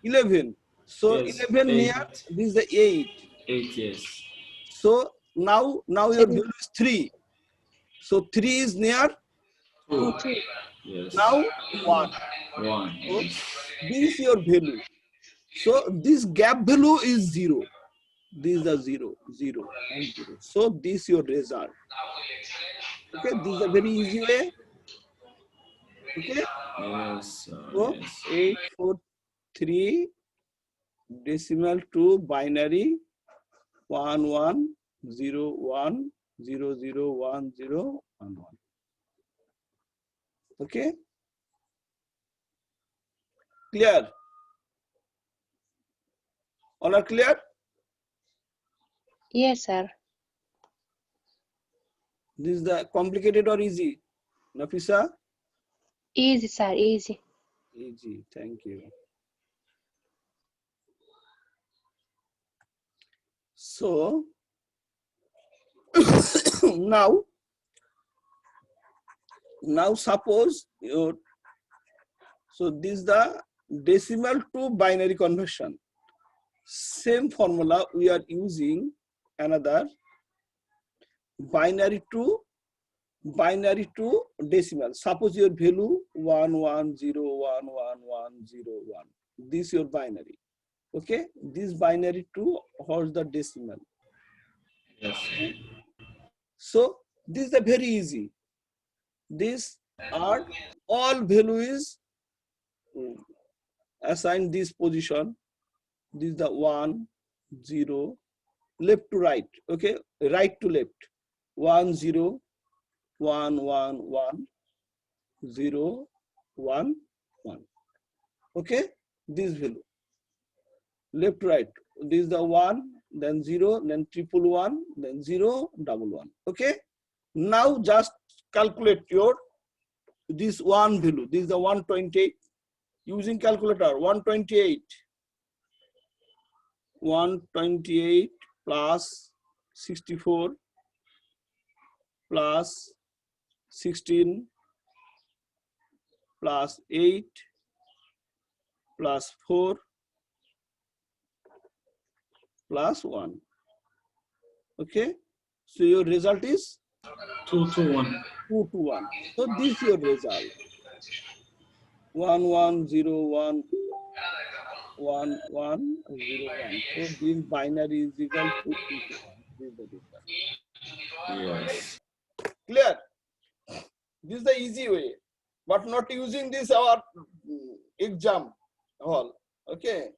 11. So Yes, 11 near, 8. this is the 8. 8, yes. So now your value is 3. So 3 is near. 2. 2. Yes. Now 1. 1. So this is your value. So this gap value is 0. This is the 0, 0, and 0. So this is your result. Okay, this is a very easy way. Okay, Yes, sir. so Yes. 843 decimal to binary 1101001011. Okay, clear? All are clear? Yes, sir. This is the complicated or easy? Nafisa? Easy, sir. Easy. Easy, thank you. So now suppose so this is the decimal to binary conversion. Same formula we are using another binary to decimal. Suppose your value 11011101. This is your binary. Okay, this binary to holds the decimal. Yes. So this is the very easy. This are all value is assigned this position. This is the 1, 0, left to right. Okay, right to left. 1, 0, 1, 1, 1, 0, 1, 1. Okay, this value. Left to right. This is the 1, then 0, then 111, then 0, 11. Okay. Now just calculate your this one value. This is the 128. Using calculator, 128. 128 plus 64 plus 16 plus 8 plus 4 plus 1. Okay, so your result is 221. 2 to 1. So this is your result. 1101 1101. So this binary is equal to 2 to 1. This is the result. Yes. Clear? This is the easy way, but not using this our exam hall. Okay,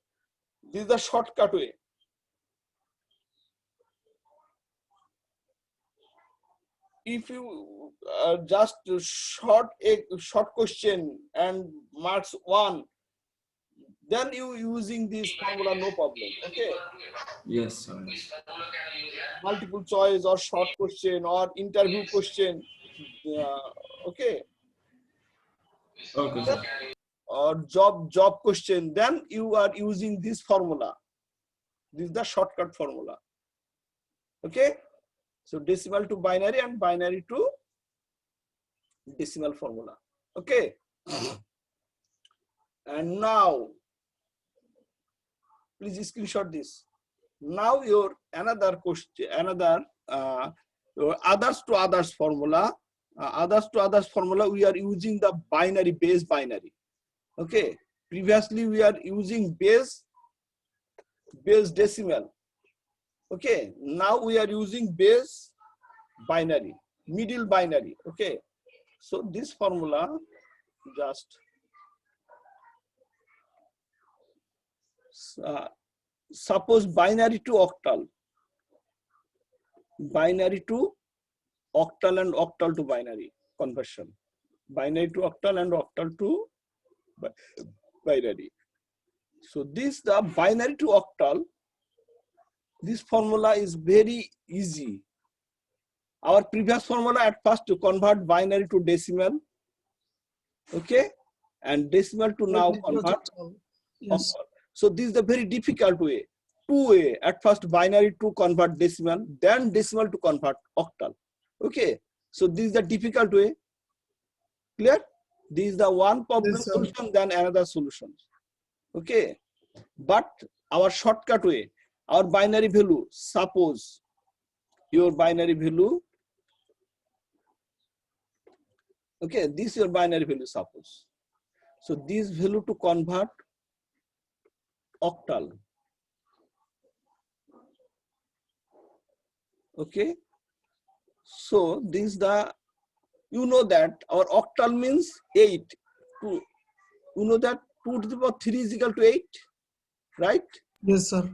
this is the shortcut way. If you just short question and marks 1, then you using this formula, no problem. Okay, Yes, sir. multiple choice or short question or interview question. Okay, Okay, sir. or job question, then you are using this formula. This is the shortcut formula. Okay, so decimal to binary and binary to decimal formula. Okay, and now please screenshot this. Now your another question, your others to others formula. Others to others formula, we are using the binary, base binary. Okay. Previously we are using base decimal. Okay. Now we are using base binary, middle binary. Okay. So this formula just suppose binary to octal, binary to octal and octal to binary conversion, binary to octal and octal to binary. So this, the binary to octal, this formula is very easy. Our previous formula at first to convert binary to decimal, okay, and decimal to now convert Yes. octal. So this is the very difficult way. Two way, at first binary to convert decimal, then decimal to convert octal. Okay, so this is the difficult way. Clear? This is the one problem Yes, sir. solution, then another solution. Okay, but our shortcut way, our binary value, suppose your binary value, okay, this is your binary value, suppose. So this value to convert octal. Okay, so this is the, you know that our octal means 8. You know that 2 to the power 3 is equal to 8, right? Yes, sir.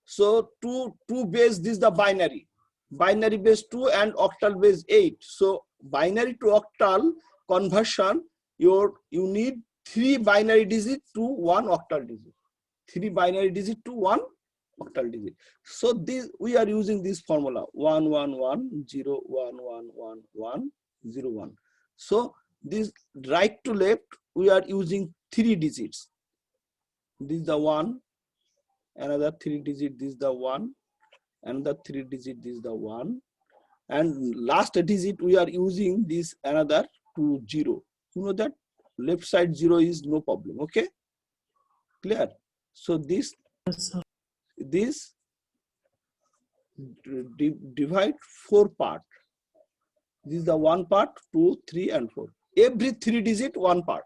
So 2 base, this is the binary. Binary base 2 and octal base 8. So binary to octal conversion, you need 3 binary digit to 1 octal digit. 3 binary digit to 1 octal digit. So this, we are using this formula 1 1 1 0 1 1 1 1 0 1. So this right to left, we are using 3 digits. This is the 1, another 3 digit, this is the 1, another 3 digit, this is the 1, and last digit we are using this another 2 0. You know that left side 0 is no problem. Okay, clear? So this divide 4 part. This is the 1 part, 2, 3 and 4. Every 3 digit 1 part.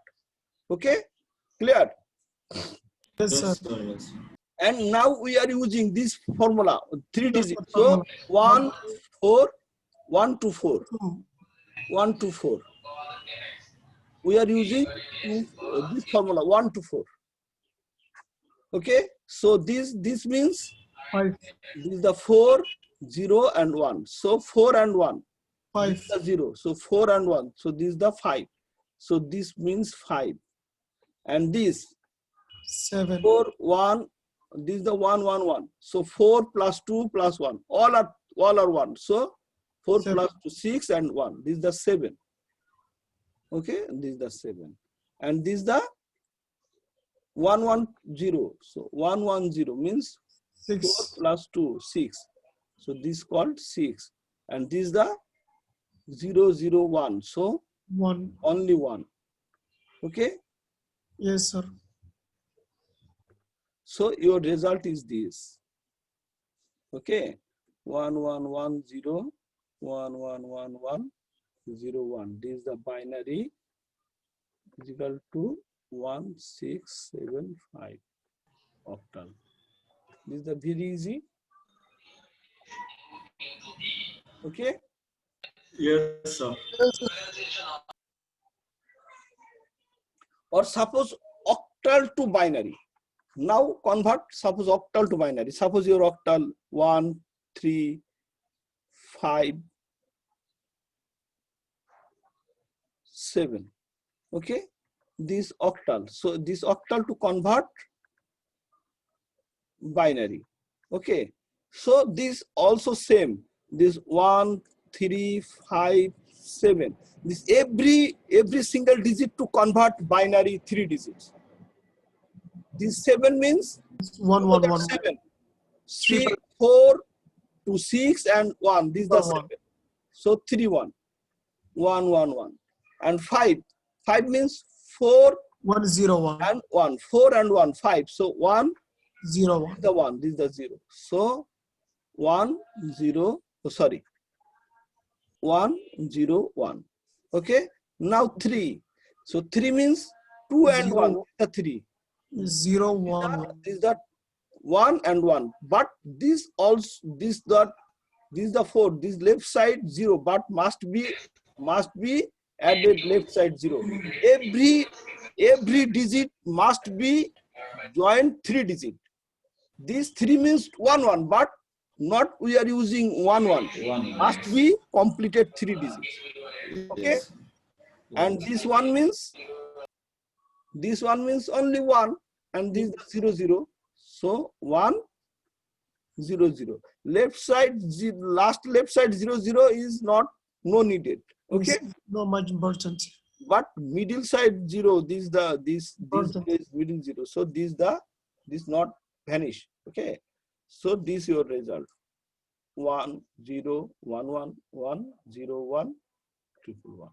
Okay, clear? Yes, sir. Yes, sir. Yes. And now we are using this formula 3 Yes, digits. sir, So formula. 1 to 4. 1 to 4. We are using this formula 1 to 4. Okay, so this means 5. this is the 4, 0 and 1. So 4 and 1. 5. This is the 0. So 4 and 1. So this is the 5. So this means 5. And this 7. 4, 1. This is the 1, 1, 1. So 4 plus 2 plus 1. All are 1. So 4 7. plus 2, 6 and 1. This is the 7. Okay, this is the 7. And this is the 1 1 0. So 1 1 0 means 4 6. plus 2, 6. So this called 6. And this is the 0 0 1. So 1. only 1. Okay. Yes, sir. So your result is this. Okay. 1 1 1 0 1 1 1 1 0 1. This is the binary is equal to 1675 octal. This is the very easy. Okay. Yes, sir. Or suppose octal to binary. Now convert, suppose octal to binary. Suppose your octal 1 3 5 7. Okay, this octal. So this octal to convert binary. Okay, so this also same. This 1 3 5 7. This every single digit to convert binary 3 digits. This 7 means 1 1 1. 7. 3 4 to 6 and 1. This is the 1 7. 1. So 3 1 1 1 1 and 5. 5 means 4 1 0 1. and 1. 4 and 1 5. So 1 0 1. The 1, this is the 0. So 1 0, oh, sorry, 1 0 1. Okay, now 3. So 3 means 2 and 1, the 3. 0 1 1. This is the 1 and 1, but this also, this is the 4, this left side 0, but must be added left side 0. Every digit must be joined 3 digit. This 3 means 1 1, but not we are using 1 1. Must be completed 3 digits. Okay, Yes. and this one means only 1, and this is 0 0. So 1 0 0. Left side last left side 0 0 is no needed. Okay, No much important. but middle side 0, this Important. is middle 0. So this not vanish. Okay, so this your result. 1 0 1 1 1 0 1 triple 1.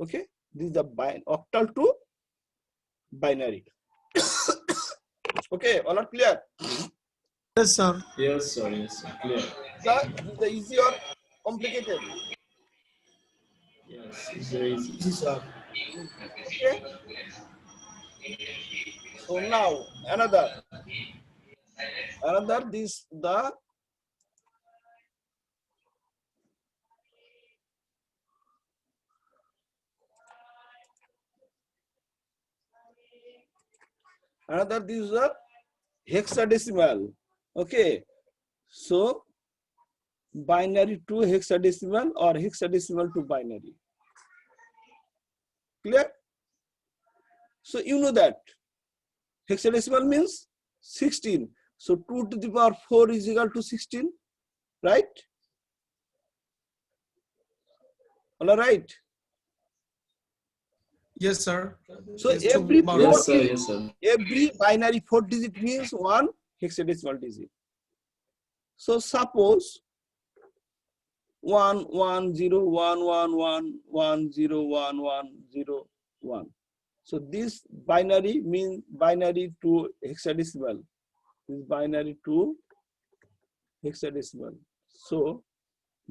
Okay, this is the octal to binary. Okay, all are clear? Yes, sir. Yes, sir. Yes, sir. Clear. Is the easy or complicated? Yes, it's very easy. Okay. So now another this the another this is a hexadecimal. Okay, so binary to hexadecimal or hexadecimal to binary. Clear? So you know that hexadecimal means 16. So 2 to the power 4 is equal to 16, right? All right. Yes, sir. So Yes, two every marks. Yes, sir. Yes, sir. every binary 4 digit means 1 hexadecimal digit. So suppose 1 1 0 1 1 1 1 0 1 1 0 1. So this binary means binary to hexadecimal. This binary to hexadecimal. So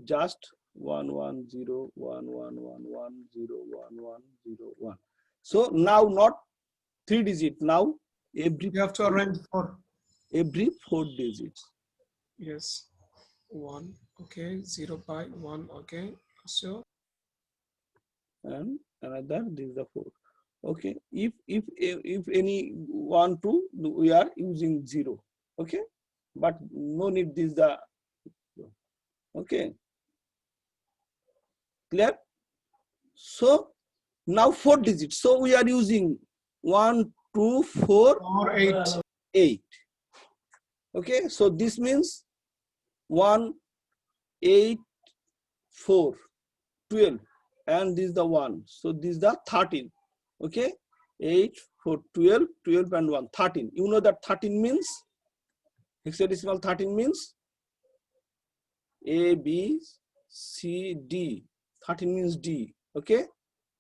just 1 1 0 1 1 1 1 0 1 1 0 1. So now not 3 digit. Now every You have to arrange 4. 4 digits. Yes. 1. Okay. 0 by 1. Okay. So And another this is the 4. Okay, if any want to, we are using 0. Okay, but no need this the. Okay, clear? So now 4 digits. So we are using 1 2 4 or 8. 8. Okay, so this means 1 8 4 12, and this is the 1. So this is the 13. Okay, 8 4 12 12 and 1 13. You know that 13 means hexadecimal 13 means A B C D. 13 means D. Okay,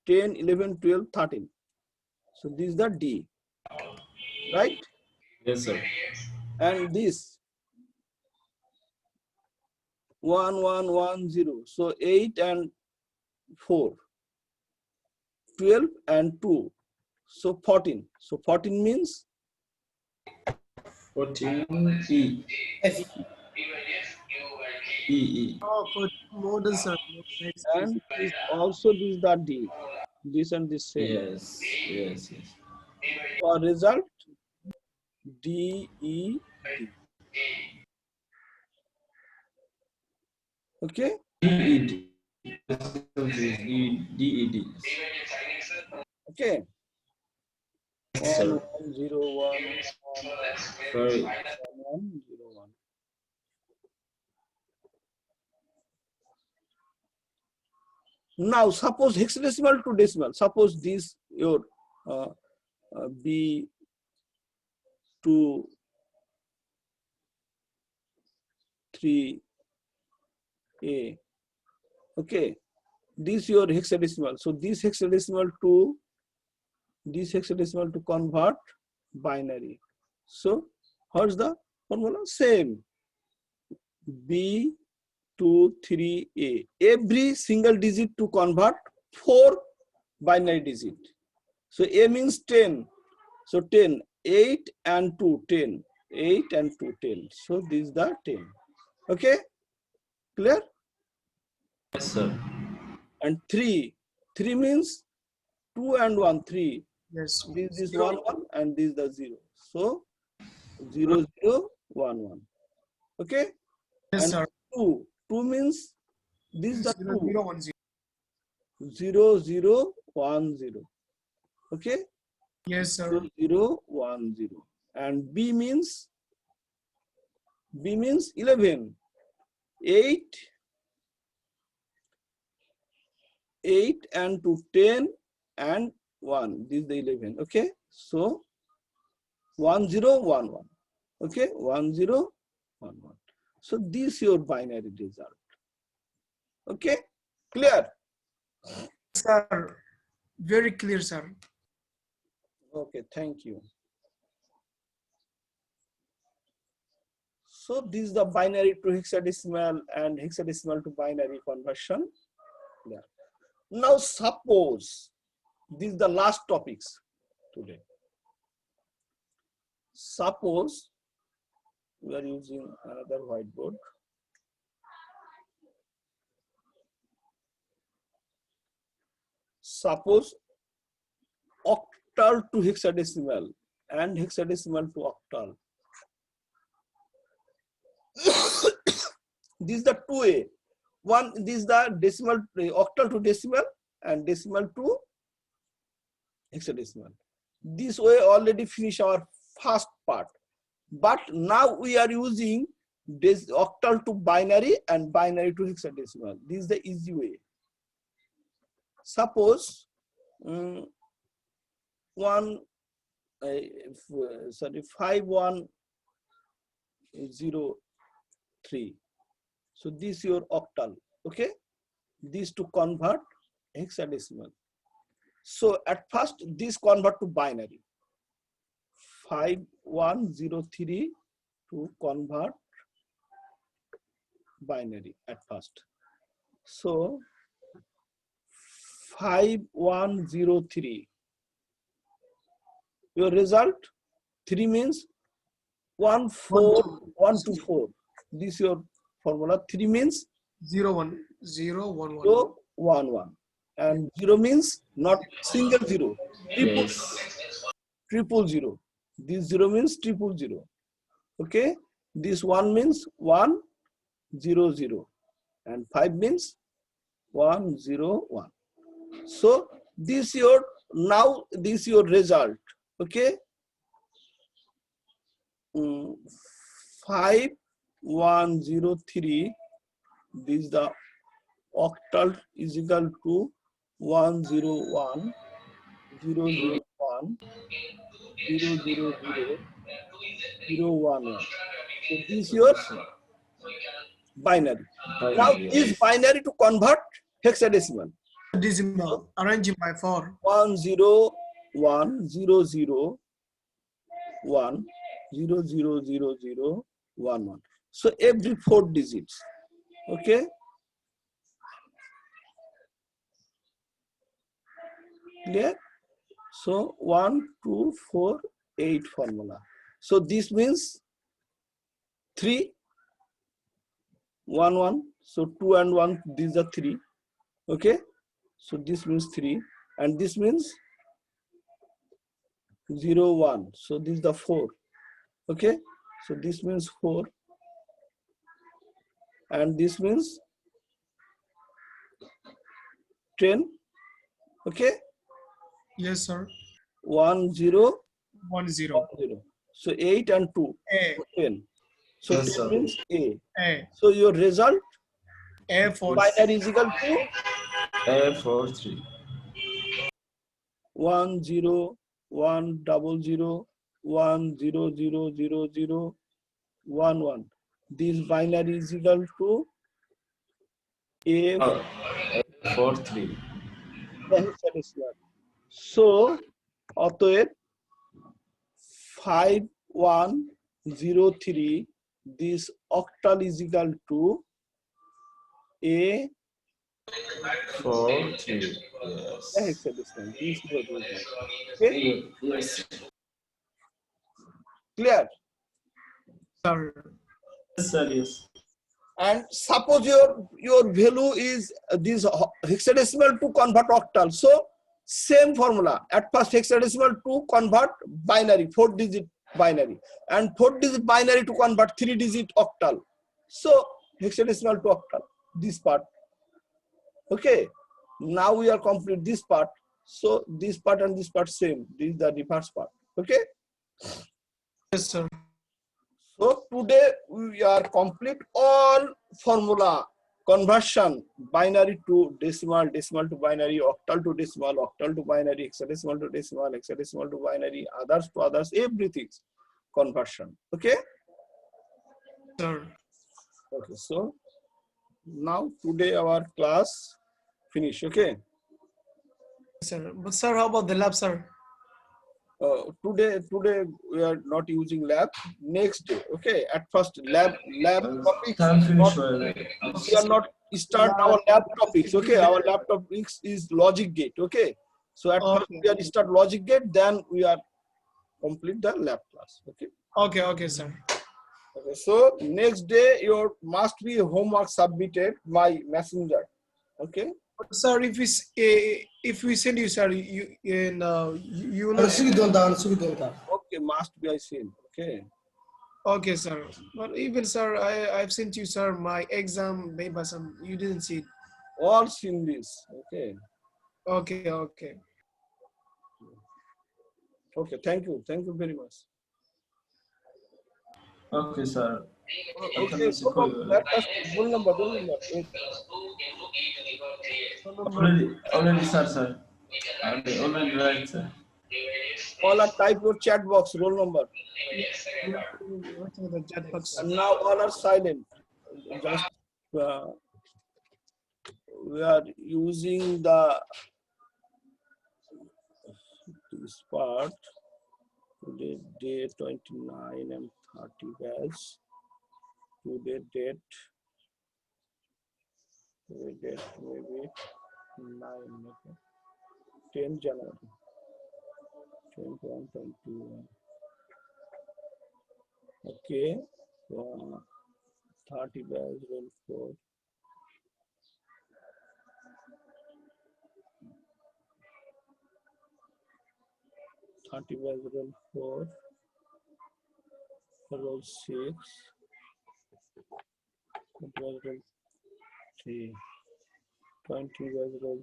10 11 12 13. So this is the D, right? Yes, sir. And this 1 1 1 0. So 8 and 4, 12 and 2. So 14. So 14 means 14 E. E. Oh, for more than sir. and this also this is the D. This and this same. Yes. Yes. Yes. For result D E D. Okay. D. D. Okay. Yes, sir. 1 0 1 Sorry. 1 1 0 1. Now suppose hexadecimal to decimal. Suppose this your B 2 3 A. Okay, this your hexadecimal. So this hexadecimal to convert binary. So What's the formula? Same. B 2 3 A. Every single digit to convert 4 binary digit. So A means 10. So 10, 8 and 2, 10. 8 and 2, 10. So this is the 10. Okay? Clear? Yes, sir. And 3. 3 means 2 and 1, 3. Yes. This is Zero. 1, 1 and this is the 0. So 0, 0, 1, 1. Okay? Yes, And sir. 2. 2 means this is the 0, 2. 0, 1, 0. 0, 0, 1, 0. Okay? Yes, sir. 0, 0, 1, 0. And B means 11. 8 and 2, 10 and 1. This is the 11. Okay? So 1, 0, 1, 1. Okay? 1, 0, 1, 1. So this is your binary result. Okay? Clear? Sir, very clear, sir. Okay, thank you. So this is the binary to hexadecimal and hexadecimal to binary conversion. Yeah. Now suppose this is the last topics today. Suppose we are using another whiteboard. Suppose octal to hexadecimal and hexadecimal to octal. This is the 2A. One, this is the decimal, octal to decimal and decimal to hexadecimal. This way already finish our first part. But now we are using this octal to binary and binary to hexadecimal. This is the easy way. Suppose 5103. So this is your octal. Okay, this to convert hexadecimal. So at first this convert to binary. 5103 to convert binary at first. So 5103. Your result 3 means 14124. This is your formula. 3 means 0, 1, 0, 1, 1. 0, 1, 1. And 0 means not single 0. Yes. Triple 0. This 0 means triple 0. Okay. This 1 means 1, 0, 0. And 5 means 1, 0, 1. So this your now this your result. Okay. 5103. This is the octal is equal to 101 001 000 011. So this is your binary. Now this binary to convert hexadecimal. Decimal, arranging by 4. 101 001 000011. So every 4 digits. Okay. Clear? So 1, 2, 4, 8 formula. So this means 3, 1, 1. So 2 and 1, these are 3. Okay. So this means 3. And this means 0, 1. So this is the 4. Okay. So this means 4. And this means 10. Okay. Yes, sir. 1, 0, 1, 0. 0. So 8 and 2. A. 10. So Yes, 10 sir. means A. A. So your result A for binary is equal to A43. 1, 0, 1, 0, 1, 0, 0, 0, 0, 1, 1. This binary is equal to A. A43. So, অতএব 5103 0, 3, this octal is equal to A 4, 3. Yes. hexadecimal. This is what we want. Okay, Yes. clear? Sir. Yes, sir. Yes. And suppose your value is this hexadecimal to convert octal. So same formula. At first hexadecimal to convert binary, 4-digit binary, and 4-digit binary to convert 3-digit octal. So hexadecimal to octal. This part. Okay. Now we are complete this part. So this part and this part same. This is the reverse part. Okay. Yes, sir. So today we are complete all formula conversion, binary to decimal, decimal to binary, octal to decimal, octal to binary, hexadecimal to decimal, hexadecimal to binary, others to others, everything conversion. Okay. Sir. Okay. So now today our class finish. Okay. Sir. But sir, how about the lab, sir? Today we are not using lab. Next day, okay. At first lab topics. Time finish. We are not start our lab topics. Okay, our lab topics is logic gate. Okay, so at first we are start logic gate, then we are complete the lab class. Okay. Okay, sir. Okay. So next day your must be homework submitted by messenger. Okay. But sir, if we send you, sir, you will. Okay, must be I seen. Okay. Okay, sir. But even sir, I've sent you, sir, my exam maybe some you didn't see it. All seen this. Okay. Okay. Okay. Thank you. Thank you very much. Okay, sir. Okay. So let us roll number. Wait. Already, sir. Already right, sir. All are type your chat box roll number. What's the chat box? And now all are silent. Just we are using this part. Today day 29 and 30 guys. Today date maybe 9, okay. 10 January 21, 21. Okay. 30 guys roll 4. Roll 4, roll 6, roll 3, 20 roll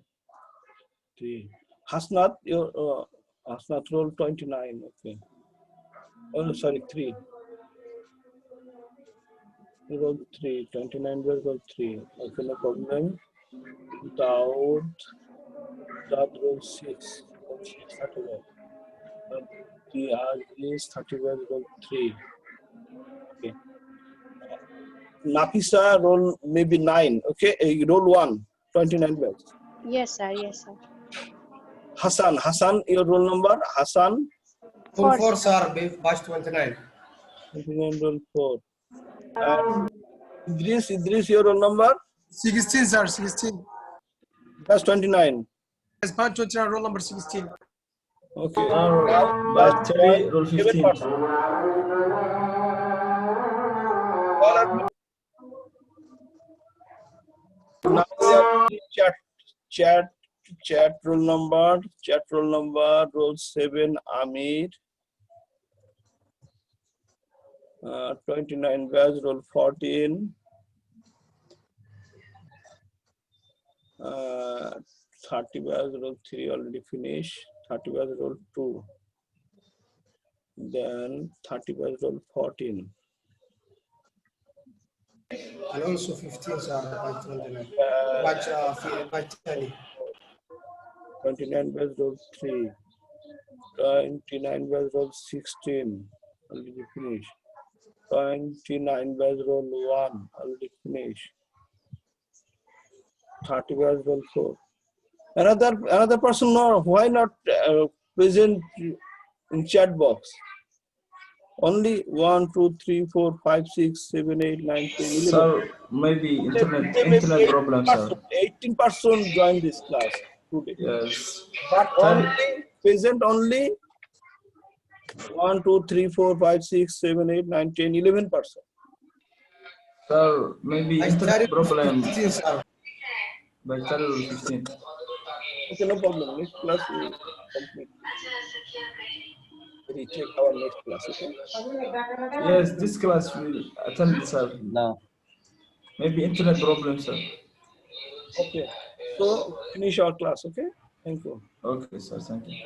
3. Hasnath, your Hasnath roll 29. Okay. Oh, sorry, 3. Roll 3. 29 roll 3. Okay, no problem. Daud roll 6. Roll 6, 31. The is 31 roll 3. Okay. Nafisa roll maybe 9. Okay, roll 1. 29 bells. Yes, sir. Hassan, your roll number? Hassan? 4, sir. Batch 29. 29 roll 4. And Idris, your roll number? 16, sir. 16. That's 29. Yes, batch 29, roll number 16. Okay. Batch 3, roll 15. Now we are chat roll number. Roll 7 Amir. 29 guys roll 14. 30 guys roll 3 already finished. 30 guys roll 2. Then 30 guys roll 14. And also 15, sir. Batch 29. Batch 20. 29 guys roll 3. 29 guys roll 16. Already finished. 29 guys roll 1. Already finished. 30 guys roll 4. Another person, no, why not present in chat box? Only 1, 2, 3, 4, 5, 6, 7, 8, 9, 10, 11. Sir, maybe internet Maybe problem, sir. 18% join this class today. Yes. But Sir, only present only 1, 2, 3, 4, 5, 6, 7, 8, 9, 10, 11%. sir, maybe I internet studied problem 15, sir. by study rule 15. Okay, no problem. Next class we will complete. Retake our next class, okay? Yes, this class will attend, sir. No. Maybe internet problem, sir. Okay. So finish our class, okay? Thank you. Okay, sir, thank you.